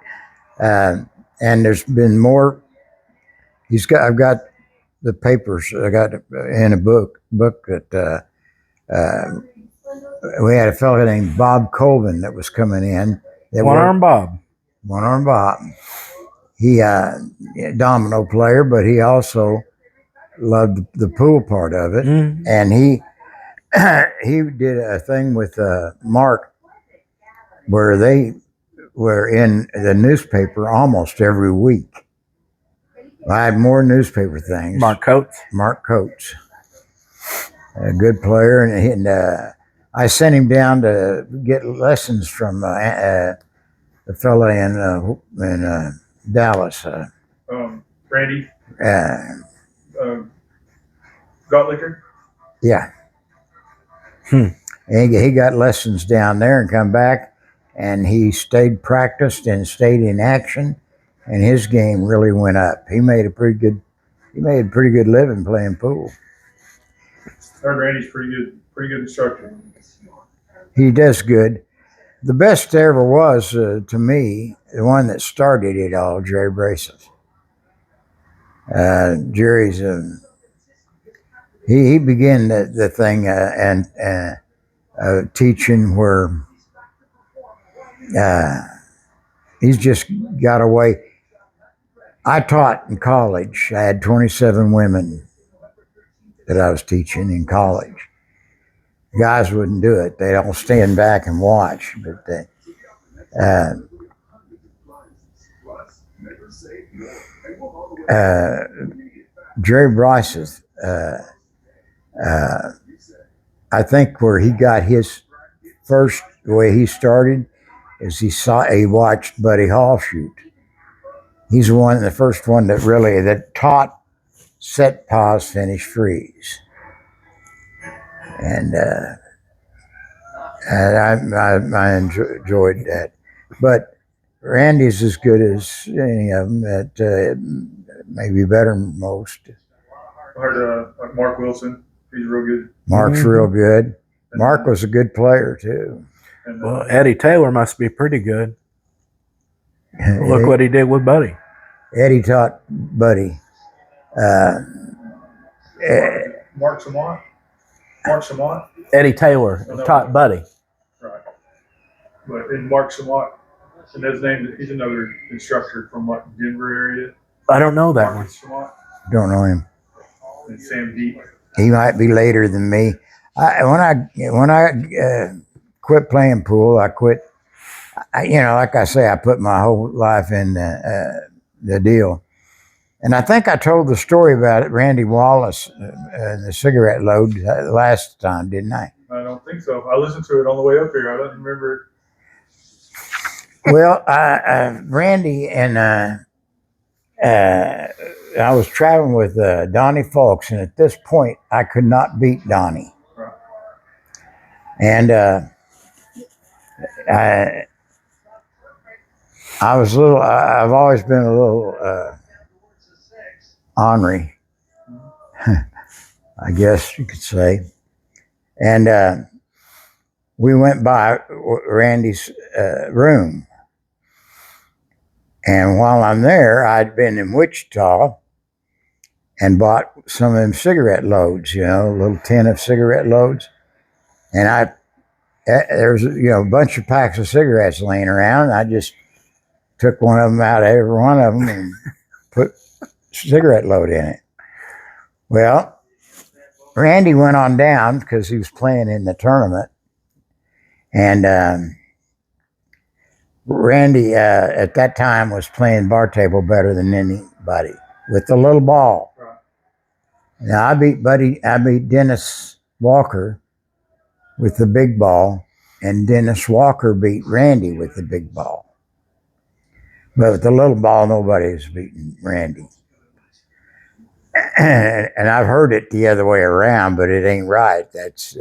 And there's been more. I've got the papers. I got in a book that we had a fellow named Bob Colvin that was coming in. One Arm Bob. One Arm Bob. He domino player, but he also loved the pool part of it. Mm. And he did a thing with Mark where they were in the newspaper almost every week. I had more newspaper things. Mark Coates. Mark Coates, a good player, and I sent him down to get lessons from the fella in Dallas. Randy Gottlicker. Yeah. And he got lessons down there and come back, and he stayed practiced and stayed in action, and his game really went up. He made a pretty good living playing pool. I heard Randy's pretty good instructor. He does good. The best there ever was, to me, the one that started it all, Jerry Braces. Jerry's he began the thing and teaching where he's just got away. I taught in college. I had 27 women that I was teaching in college. Guys wouldn't do it. They'd all stand back and watch. But Jerry Bryce's, I think where he got his first, the way he started, is he watched Buddy Hall shoot. He's the first one that taught set, pause, finish, freeze. And I enjoyed that. But Randy's as good as any of them, maybe better than most. I heard Mark Wilson. He's real good. Mark's real good. Mark was a good player, too. And, Well, Eddie Taylor must be pretty good. Look what he did with Buddy. Eddie taught Buddy. Mark Samant. Mark Samant. Eddie Taylor taught Buddy. Right. But in Mark Samant, and his name, he's another instructor from like Denver area. I don't know that one. Marcus Samant Don't know him. and Sam Deep. He might be later than me. When I quit playing pool, I quit. Like I say, I put my whole life in the deal. And I think I told the story about it, Randy Wallace, the cigarette load last time, didn't I? I don't think so. I listened to it on the way up here. I don't remember. Well, Randy and I was traveling with Donnie Fulks, and at this point, I could not beat Donnie. Right. And I was a little. I've always been a little ornery, I guess you could say. And we went by Randy's room. And while I'm there, I'd been in Wichita and bought some of them cigarette loads, a little tin of cigarette loads. And there was, a bunch of packs of cigarettes laying around. And I just took one of them out of every one of them and put cigarette load in it. Well, Randy went on down because he was playing in the tournament. And Randy, at that time, was playing bar table better than anybody with the little ball. Right. Now, I beat Dennis Walker with the big ball, and Dennis Walker beat Randy with the big ball. But with the little ball, nobody was beating Randy. and I've heard it the other way around, but it ain't right. That's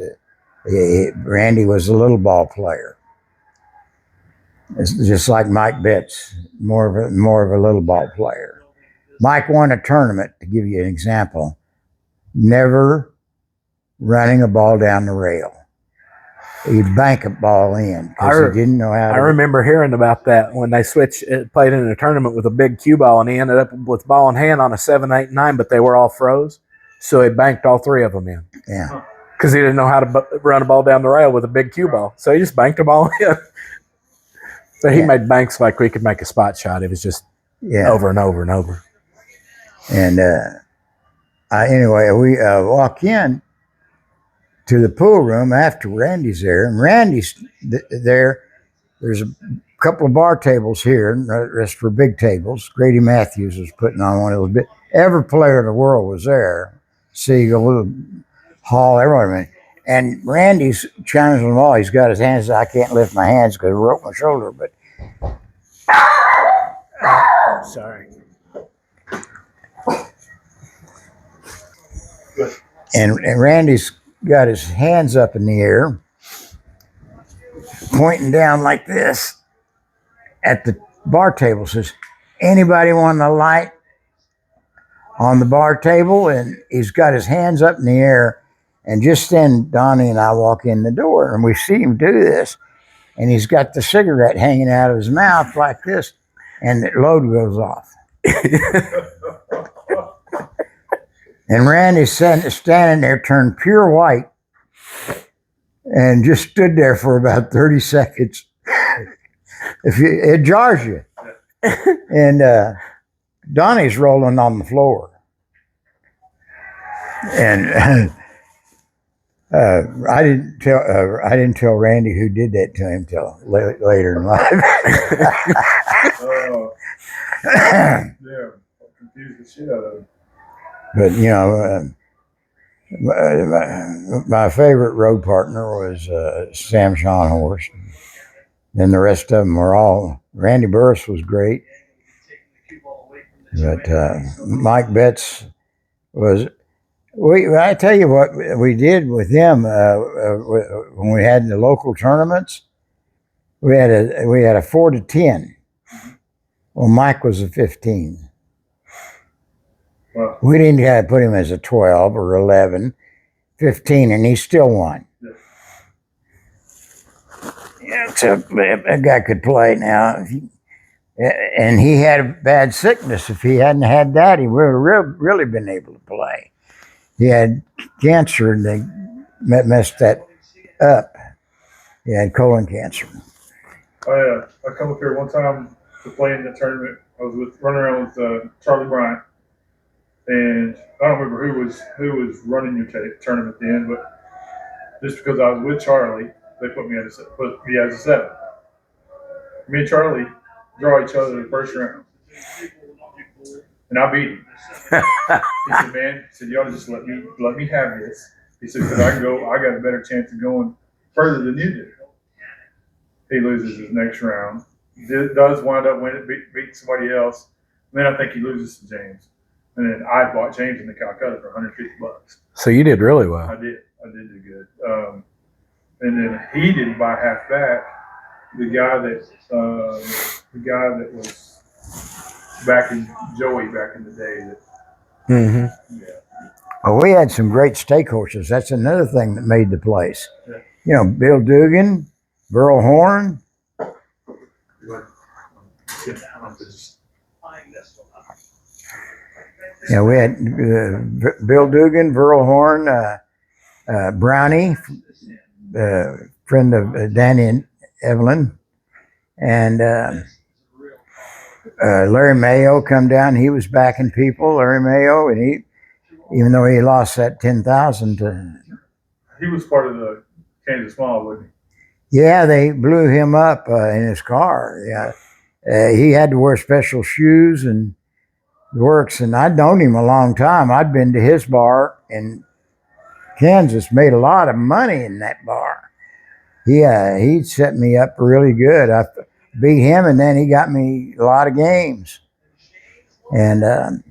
Randy was a little ball player. It's just like Mike Betts, more of a little ball player. Mike won a tournament, to give you an example, never running a ball down the rail. He'd bank a ball in because he didn't know how to. I remember hearing about that when they played in a tournament with a big cue ball, and he ended up with ball in hand on a 7, 8, 9, but they were all froze. So he banked all 3 of them in. Yeah. Because he didn't know how to run a ball down the rail with a big cue ball. So he just banked them all in. So he made banks like we could make a spot shot. It was just over and over and over. And anyway, we walk in to the pool room after Randy's there, and Randy's there. There's a couple of bar tables here, and the rest were big tables. Grady Matthews was putting on one of those. Every player in the world was there. Siegel, Hall, everyone. And Randy's challenging them all. He's got his hands. I can't lift my hands because I broke my shoulder, but. Sorry. And Randy's got his hands up in the air, pointing down like this at the bar table. Says, "Anybody want a light on the bar table?" And he's got his hands up in the air. And just then, Donnie and I walk in the door, and we see him do this. And he's got the cigarette hanging out of his mouth like this, and the load goes off. And Randy's standing there, turned pure white, and just stood there for about 30 seconds. It jars you. And Donnie's rolling on the floor. And I didn't tell Randy who did that to him till later in life. Yeah, confused the shit out of him. But you know, my favorite road partner was Sam Schonhorst. Then the rest of them were all. Randy Burris was great, but Mike Betts was. I tell you what we did with them when we had the local tournaments. We had a 4 to 10. Well, Mike was a 15. Wow. We didn't have to put him as a 12 or 11, 15, and he still won. Yeah, so that guy could play now. And he had a bad sickness. If he hadn't had that, he would have really been able to play. He had cancer, and they messed that up. He had colon cancer. I come up here one time to play in the tournament. I was running around with Charlie Bryant, and I don't remember who was running your tournament then, but just because I was with Charlie, they put me as a 7. Me and Charlie draw each other in the first round, and I beat him. He said, "Man," he said, "you ought to just let me have this." He said, "Because I got a better chance of going further than you do." He loses his next round. Does wind up beating somebody else. And then I think he loses to James. And then I bought James in the Calcutta for $150. So you did really well. I did do good. And then he didn't buy half back. The guy that was Joey back in the day. Mm-hmm. Yeah. Well, we had some great stake horses. That's another thing that made the place. Yeah. You know, Bill Dugan, Burl Horn. Yeah, we had Bill Dugan, Burl Horn, Brownie, friend of Danny and Evelyn, and Larry Mayo come down. He was backing people, Larry Mayo, and he, even though he lost that 10,000 to. He was part of the Kansas Mall, wasn't Yeah, they blew him up in his car. Yeah, he had to wear special shoes and works. And I'd known him a long time. I'd been to his bar in Kansas, made a lot of money in that bar. He set me up really good. I beat him, and then he got me a lot of games. And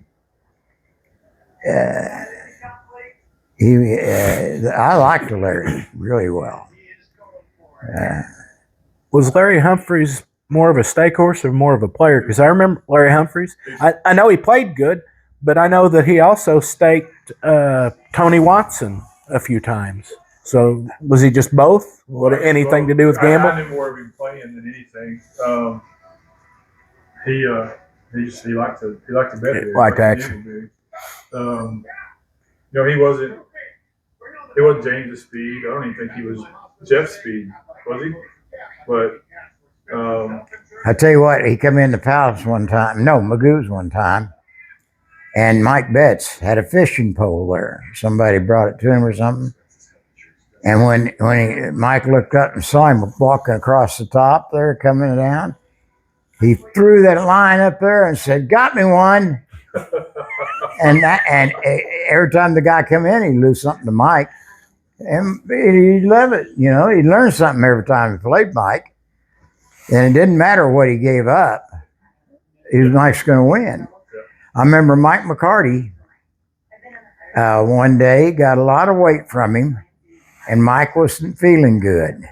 I liked Larry really well. Was Larry Humphreys more of a stake horse or more of a player? Because I remember Larry Humphreys. I know he played good, but I know that he also staked Tony Watson a few times. So was he just both? What anything to do with I gambling? knew more of him playing than anything. He liked to bet big. Liked to action. gamble big. He wasn't James' speed. I don't even think he was Jeff's speed, was he? But I tell you what, he come in the Palace one time. No, Magoo's one time, and Mike Betts had a fishing pole there. Somebody brought it to him or something. And when Mike looked up and saw him walking across the top there, coming down, he threw that line up there and said, "Got me one." and every time the guy come in, he'd lose something to Mike, and he'd love it. He'd learn something every time he played Mike, and it didn't matter what he gave up. Mike's going to win. I remember Mike McCarty. One day got a lot of weight from him. And Mike wasn't feeling good.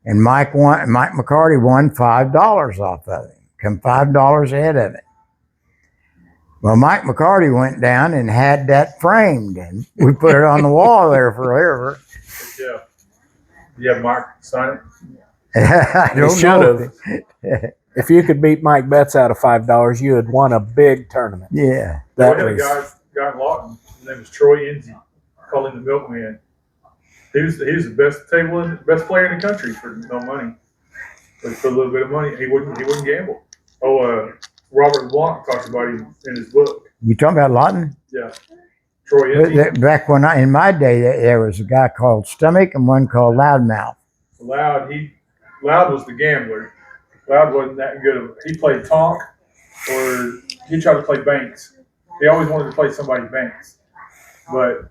And Mike McCarty won $5 off of him. Come $5 ahead of it. Well, Mike McCarty went down and had that framed. And we put it on the wall there forever. yeah. You have Mark sign it? I You don't should know. have. If you could beat Mike Betts out of $5, you had won a big tournament. Yeah. That We had was a guy in Lawton. His name was Troy Enzi. Called him the Milkman. He was the best player in the country for no money. But for a little bit of money, he wouldn't gamble. Robert LeBlanc talks about him in his book. You talking about Lawton? Yeah. Troy Enzi. Back in my day, there was a guy called Stomach and one called Loudmouth. Loud was the gambler. Loud wasn't that good. He played Tonk, or he tried to play Banks. He always wanted to play somebody Banks. But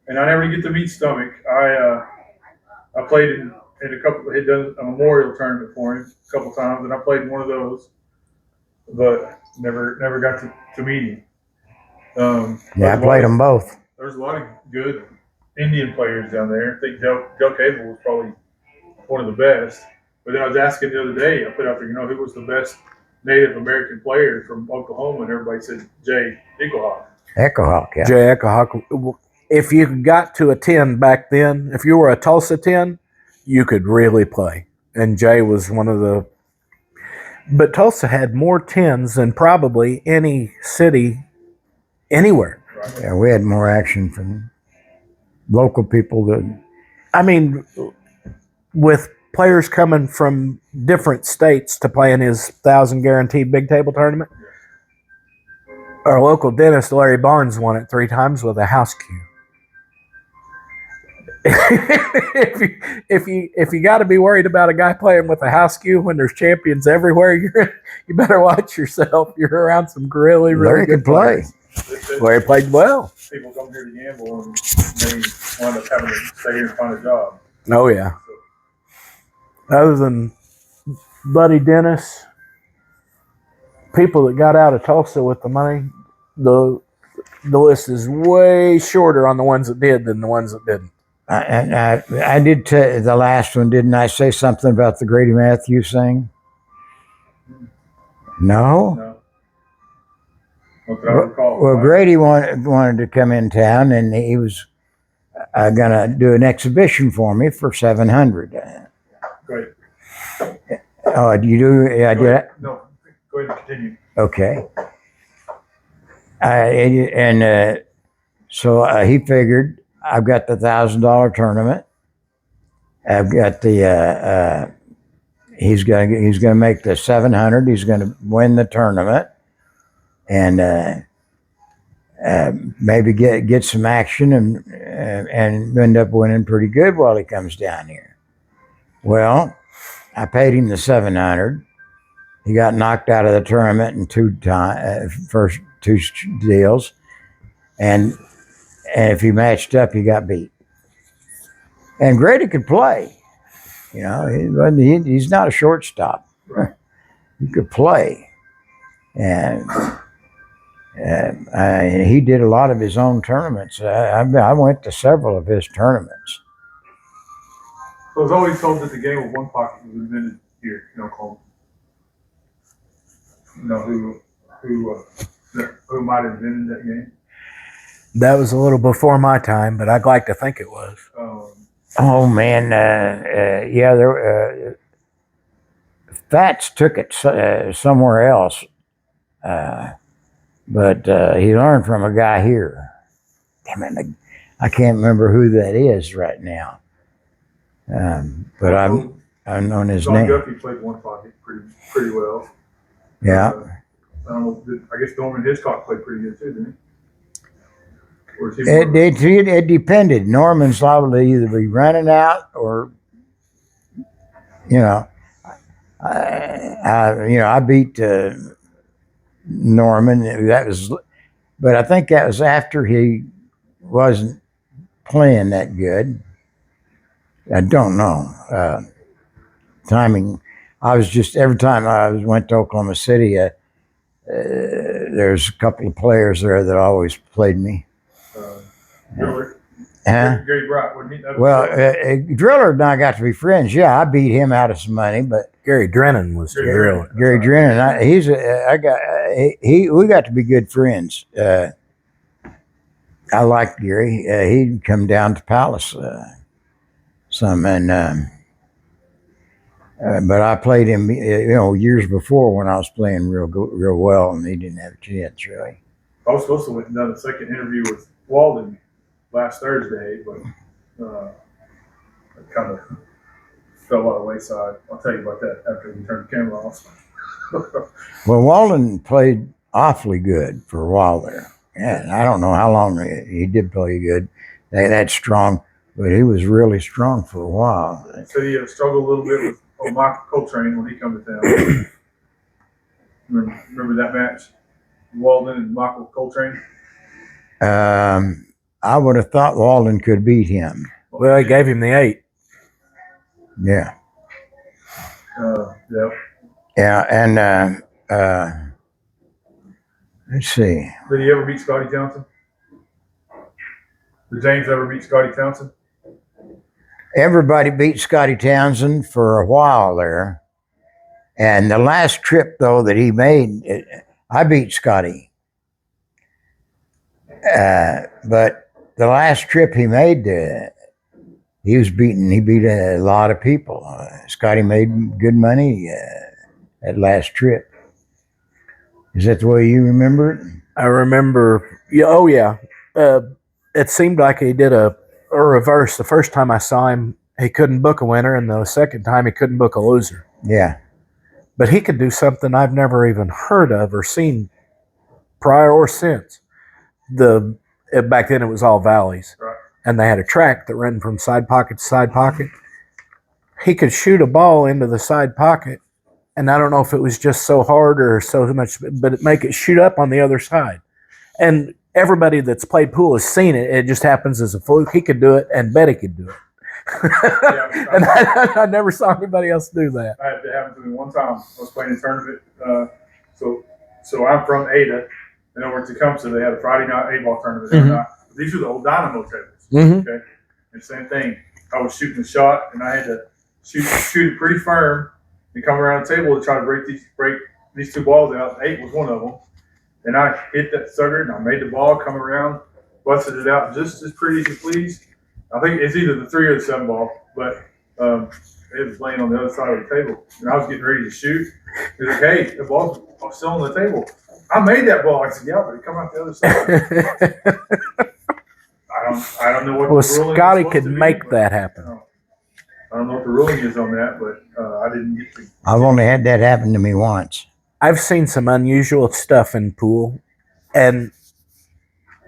and I never get to meet Stomach. I played in a couple. He'd done a memorial tournament for him a couple times, and I played in one of those, but never got to meet him. Yeah, I played them both. There's a lot of good Indian players down there. I think Del Cable was probably one of the best. But then I was asking the other day, I put out there, who was the best Native American player from Oklahoma, and everybody said Jay Echohawk. Echohawk, yeah. Jay Echohawk. If you got to a 10 back then, if you were a Tulsa 10, you could really play. And Jay was one of the. But Tulsa had more 10s than probably any city anywhere. Right? Yeah, we had more action from local people than. I mean, with players coming from different states to play in his 1,000 guaranteed big table tournament. Our local dentist, Larry Barnes, won it 3 times with a house cue. if you got to be worried about a guy playing with a house cue when there's champions everywhere, you better watch yourself. You're around some really Larry good could play. players. Larry played well. People come here to gamble and they wind up having to stay here and find a job. Oh yeah. Other than Buddy Dennis, people that got out of Tulsa with the money, the list is way shorter on the ones that did than the ones that didn't. I did the last one, didn't I say something about the Grady Matthews thing? No? No. Not that I recall. Well, Grady wanted to come in town, and he was going to do an exhibition for me for $700. Great. Oh, do you do? I Go did. ahead. No, go ahead and continue. Okay. So he figured I've got the $1,000 tournament. I've got the he's gonna make the 700. He's gonna win the tournament, and maybe get some action and end up winning pretty good while he comes down here. Well, I paid him the 700. He got knocked out of the tournament in first 2 deals, and if he matched up, he got beat. And Grady could play. He's not a shortstop. He could play, and He did a lot of his own tournaments. I went to several of his tournaments. So I was always told that the game of one pocket was invented here in Oklahoma. You know who might have invented that game? That was a little before my time, but I'd like to think it was. Oh man, yeah, there. Fats took it somewhere else, but he learned from a guy here. Damn it, I can't remember who that is right now. But I'm known his John name. Guffey played one pocket pretty well. Yeah. I don't know. I guess Norman Hitchcock played pretty good too, didn't he? Or is he It depended. Norman's liable to either be running out or, you know, I beat Norman. But I think that was after he wasn't playing that good. I don't know. Timing. I was just every time I went to Oklahoma City, there's a couple of players there that always played me. Driller? Huh? Gary Bright, wasn't he? Well, Driller and I got to be friends. Yeah, I beat him out of some money, but Gary Drennan was the real. Gary Drennan, we got to be good friends. I liked Gary. He'd come down to Palace some, and but I played him, years before when I was playing real well, and he didn't have a chance really. I was supposed to have done a second interview with Walden last Thursday, but it kind of fell by the wayside. I'll tell you about that after we turn the camera off. Well, Walden played awfully good for a while there. Yeah, I don't know how long he did play good. That's strong, but he was really strong for a while. So he struggled a little bit with Michael Coltrane when he come to town. Remember that match? Walden and Michael Coltrane? I would have thought Walden could beat him. Well, he gave him the 8. Yeah. Yeah. Yeah, and let's see. Did he ever beat Scotty Townsend? Did James ever beat Scotty Townsend? Everybody beat Scotty Townsend for a while there. And the last trip, though, that he made, I beat Scotty. But the last trip he made, he beat a lot of people. Scotty made good money that last trip. Is that the way you remember it? I remember. Yeah, oh yeah. It seemed like he did a reverse. The first time I saw him, he couldn't book a winner, and the second time he couldn't book a loser. Yeah. But he could do something I've never even heard of or seen prior or since. Back then it was all valleys, Right. and they had a track that ran from side pocket to side pocket. He could shoot a ball into the side pocket, and I don't know if it was just so hard or so much, but it make it shoot up on the other side. And everybody that's played pool has seen it. It just happens as a fluke. He could do it, and Betty could do it. Yeah, And I never saw anybody else do that. I had to happen to me one time. I was playing a tournament. So I'm from Ada, and over at Tecumseh, they had a Friday night 8-ball tournament every night. These are the old Dynamo tables. Mm-hmm. Okay, and same thing. I was shooting a shot, and I had to shoot it pretty firm and come around the table to try to break these two balls out. 8 was one of them, and I hit that sucker, and I made the ball come around, busted it out just as pretty as you please. I think it's either the 3 or the 7 ball, but it was laying on the other side of the table, and I was getting ready to shoot. He was like, "Hey, the ball's still on the table." I made that ball. I said, "Yeah, but it come out the other side." I don't know what. Well, the ruling is Scotty supposed could to be, make but, that happen. I don't know what the ruling is on that, but I didn't get to. I've only had that happen to me once. I've seen some unusual stuff in pool, and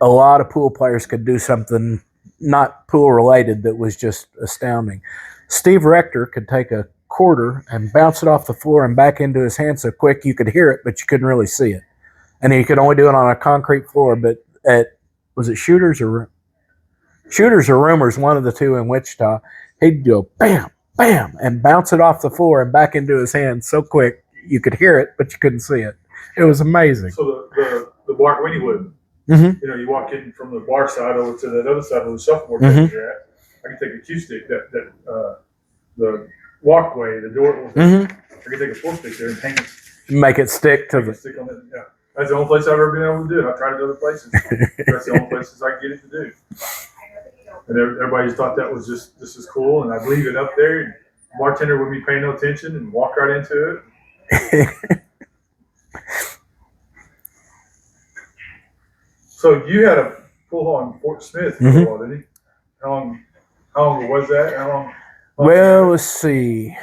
a lot of pool players could do something not pool related that was just astounding. Steve Rector could take a quarter and bounce it off the floor and back into his hand so quick you could hear it, but you couldn't really see it. And he could only do it on a concrete floor. But was it Shooters or Rumors, one of the two in Wichita, he'd go bam, bam, and bounce it off the floor and back into his hand so quick you could hear it, but you couldn't see it. It was amazing. So the the bar at Winniewood. Mhm. You know, you walk in from the bar side over to that other side of the shuffleboard Mhm. you're at. I can take a cue stick, the walkway, the door. Mhm. I can take a pool stick there and hang it. Make it stick to the. Stick on it. Yeah, that's the only place I've ever been able to do it. I've tried it other places. That's the only places I can get it to do. And everybody just thought that was just is cool, and I'd leave it up there, and the bartender wouldn't be paying no attention and walk right into it. So you had a pool hall in Fort Smith for a while, didn't you? How long was that? How long Well, let's see.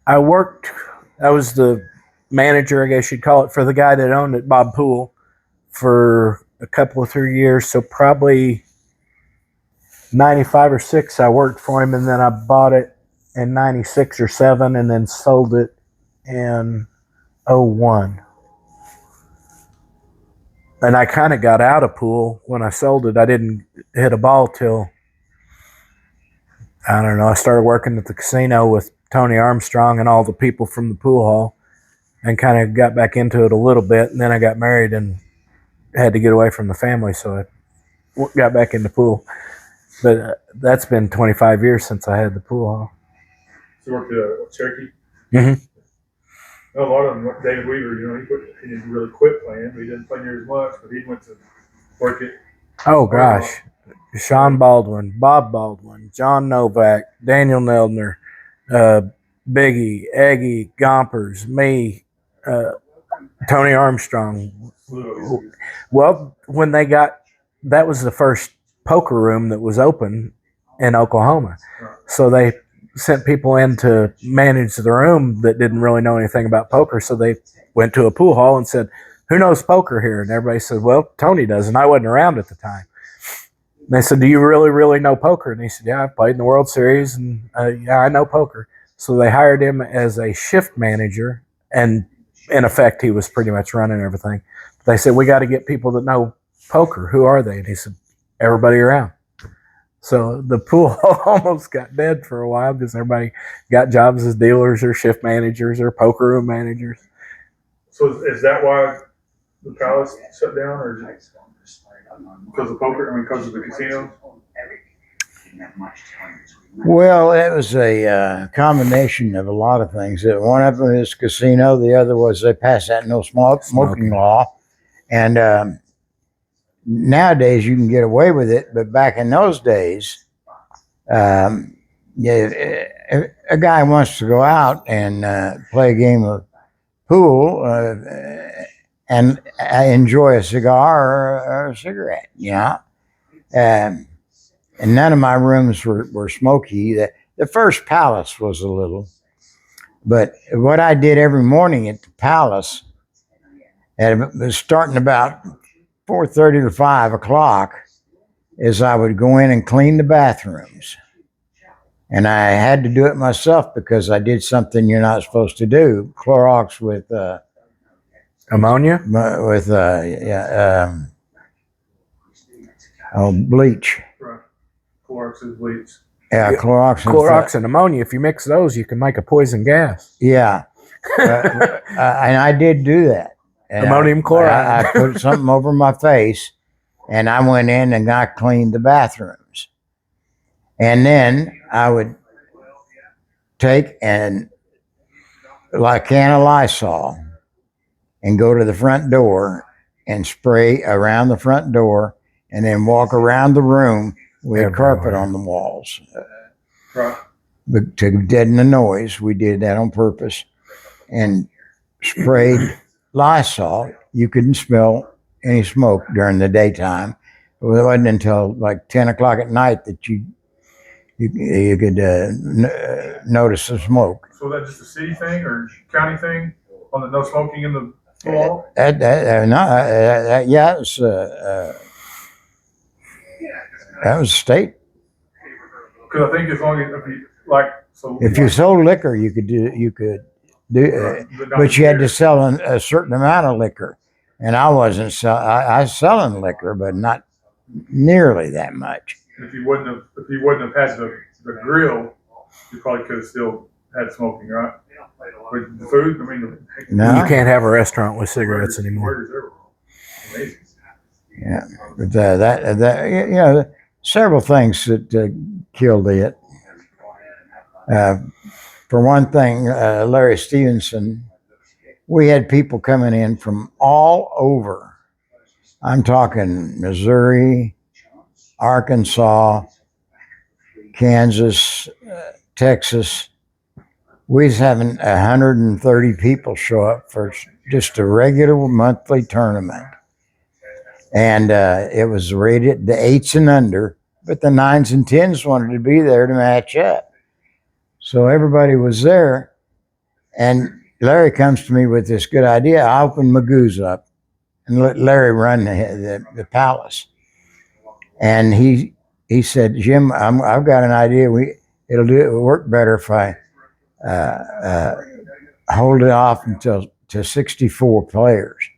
I was the manager, I guess you'd call it, for the guy that owned it, Bob Poole, for a couple of 3 years. So probably 95 or 6, I worked for him, and then I bought it in 96 or 7 and then sold it in 01. And I kind of got out of pool when I sold it. I didn't hit a ball till, I don't know, I started working at the casino with Tony Armstrong and all the people from the pool hall, and kind of got back into it a little bit. And then I got married and had to get away from the family, so I got back into pool. But that's been 25 years since I had the pool hall. So you worked at Cherokee? Mhm. A lot of them, David Weaver, you know, he didn't really quit playing, but he didn't play near as much, but he went to work it. Oh, gosh. Sean Baldwin, Bob Baldwin, John Novak, Daniel Neldner, Biggie, Eggy, Gompers, me, Tony Armstrong. Well, when that was the first poker room that was open in Oklahoma. So they sent people in to manage the room that didn't really know anything about poker. So they went to a pool hall and said, "Who knows poker here?" And everybody said, "Well, Tony does." And I wasn't around at the time. And they said, "Do you really, really know poker?" And he said, "Yeah, I've played in the World Series, and yeah, I know poker." So they hired him as a shift manager, and in effect, he was pretty much running everything. They said, "We got to get people that know poker. Who are they?" And he said, "Everybody around." So the pool almost got dead for a while because everybody got jobs as dealers or shift managers or poker room managers. So is that why the Palace shut down, or is it because of poker? I mean, because of the casino? Well, it was a combination of a lot of things. One of them is casino. The other was they passed that no smoking law. And nowadays you can get away with it, but back in those days, yeah, a guy wants to go out and play a game of pool and enjoy a cigar or a cigarette, you know. And none of my rooms were smoky. The first Palace was a little, but what I did every morning at the Palace, it was starting about 4:30 to 5 o'clock, is I would go in and clean the bathrooms. And I had to do it myself because I did something you're not supposed to do. Clorox with Ammonia? Bleach. Right. Clorox is bleach. Yeah, Clorox. Clorox and ammonia, if you mix those, you can make a poison gas. Yeah. And I did do that. And Ammonium chloride. I put something over my face, and I went in and I cleaned the bathrooms. And then I would take like a can of Lysol and go to the front door and spray around the front door, and then walk around the room with carpet on the walls. Right. To deaden the noise, we did that on purpose, and sprayed Lysol. You couldn't smell any smoke during the daytime. It wasn't until like 10 o'clock at night that you could notice the smoke. So is that just a city thing or county thing on the no smoking in the wall? Yeah, it was, that was state. Because I think as long as If you sold liquor, you could do, but you had to sell a certain amount of liquor, and I wasn't I was selling liquor, but not nearly that much. If you wouldn't have had the grill, you probably could have still had smoking, right? With the food, I mean, No. You can't have a restaurant with cigarettes anymore. burgers everywhere. amazing. Yeah, but several things that killed it. For one thing, Larry Stevenson, we had people coming in from all over. I'm talking Missouri, Arkansas, Kansas, Texas. We was having 130 people show up for just a regular monthly tournament. And it was rated the 8s and under, but the 9s and 10s wanted to be there to match up. So everybody was there. And Larry comes to me with this good idea. I open Magoo's up and let Larry run the palace. And he said, Jim, I've got an idea. It'll work better if I hold it off until to 64 players.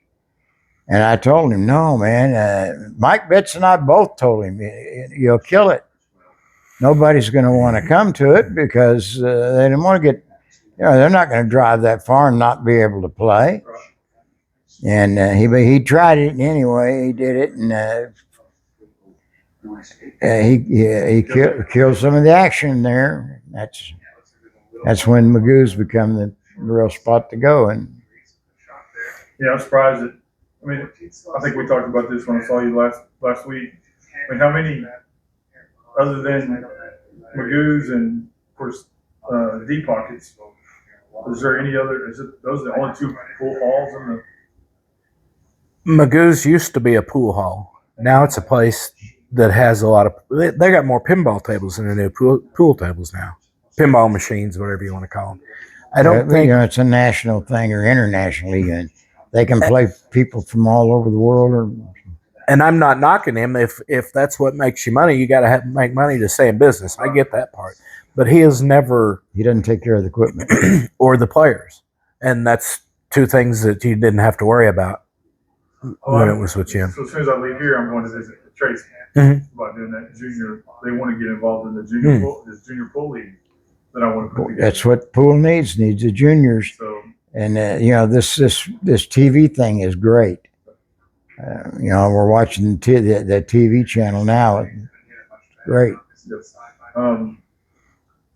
And I told him, no, man. Mike Betts and I both told him, you'll kill it. Nobody's going to want to come to it because they don't want to get, they're not going to drive that far and not be able to play. And he tried it anyway. He did it, and he killed some of the action there. That's when Magoo's become the real spot to go. And yeah, I'm surprised that. I mean, I think we talked about this when I saw you last week. I mean, how many, other than Magoo's and of course Deep Pockets, is there any other? Is it those are the only two pool halls in the? Magoo's used to be a pool hall. Now it's a place that has a lot of. They got more pinball tables than they do pool tables now. Pinball machines, whatever you want to call them. I don't think it's a national thing or international even. They can play people from all over the world. And I'm not knocking him. If that's what makes you money, you got to make money to stay in business. I get that part. But he has never. He doesn't take care of the equipment. Or the players. And that's two things that you didn't have to worry about when it was with Jim. So as soon as I leave here, I'm going to visit Tracy about doing that junior. They want to get involved in the junior pool league that I want to put together. That's what pool needs the juniors. So. And this TV thing is great. We're watching the TV channel now. It's great. Yes.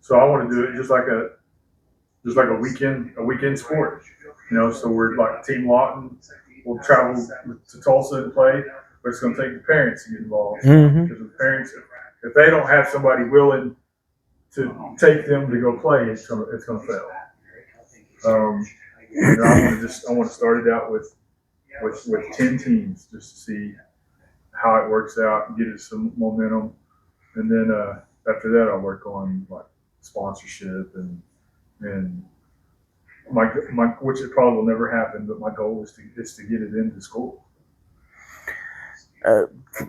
So I want to do it just like a weekend sport. So we're like Team Lawton. We'll travel to Tulsa and play, but it's going to take the parents to get involved because the parents, if they don't have somebody willing to take them to go play, it's going to fail. I want to start it out with 10 teams just to see how it works out and get it some momentum, and then after that I'll work on like sponsorship and my which it probably will never happen, but my goal is to get it into school.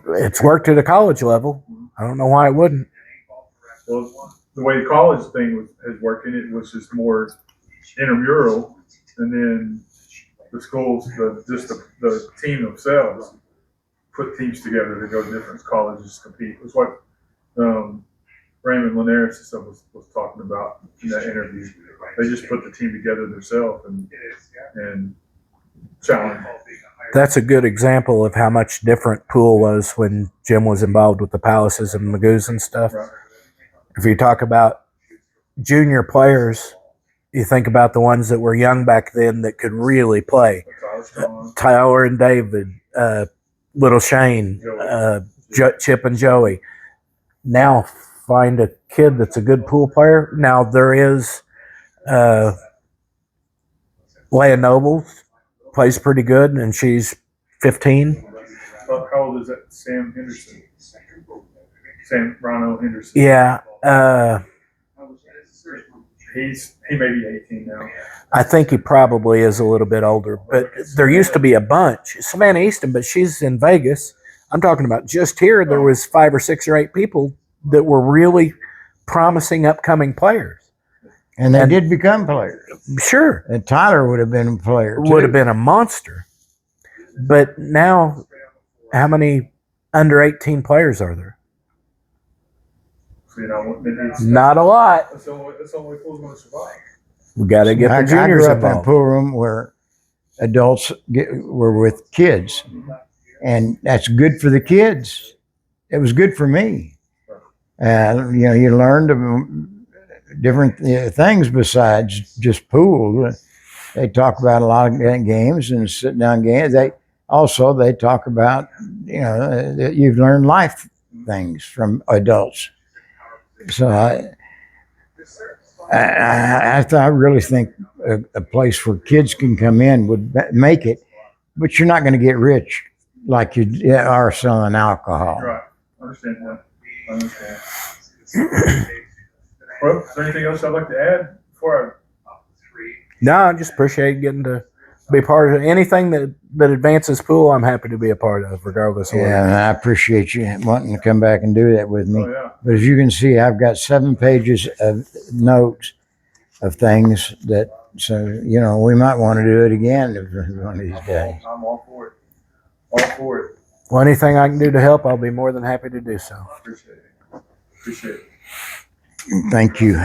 It's worked at a college level. I don't know why it wouldn't. Well, the way the college thing has worked, it was just more intramural. And then the schools, the team themselves, put teams together to go to different colleges to compete. It was what Raymond Linares and stuff was talking about in that interview. They just put the team together themselves and challenge. That's a good example of how much different pool was when Jim was involved with the Palaces and Magoo's and stuff. Right. If you talk about junior players, you think about the ones that were young back then that could really play. Tyler and David, Little Shane, Chip and Joey. Now find a kid that's a good pool player. Now there is Leia Noble, plays pretty good, and she's 15. How old is that? Sam Henderson. Sam Rano Henderson. Yeah. He may be 18 now. I think he probably is a little bit older, but there used to be a bunch. Savannah Easton, but she's in Vegas. I'm talking about just here. There was 5 or 6 or 8 people that were really promising upcoming players. And they did become players. Sure. And Tyler would have been a player, too. Would have been a monster. But now, how many under 18 players are there? So, not a lot. That's the only pool's going to survive. We got to get the juniors I grew up involved. in a pool room where adults were with kids. and that's good for the kids. It was good for me. You learned different things besides just pool. They talk about a lot of games and sit down games. They talk about that you've learned life things from adults. So I really think a place where kids can come in would make it, but you're not going to get rich like you are selling alcohol. Right. Understand that. Understand. Well, is there anything else I'd like to add before No, I just appreciate getting to be part of anything that advances pool. I'm happy to be a part of, regardless of what. Yeah, and I appreciate you wanting to come back and do that with me. Oh, yeah. But as you can see, I've got 7 pages of notes of things that, so, we might want to do it again one of these days. I'm all for it. All for it. Well, anything I can do to help, I'll be more than happy to do so. Appreciate it. Appreciate it. Thank you.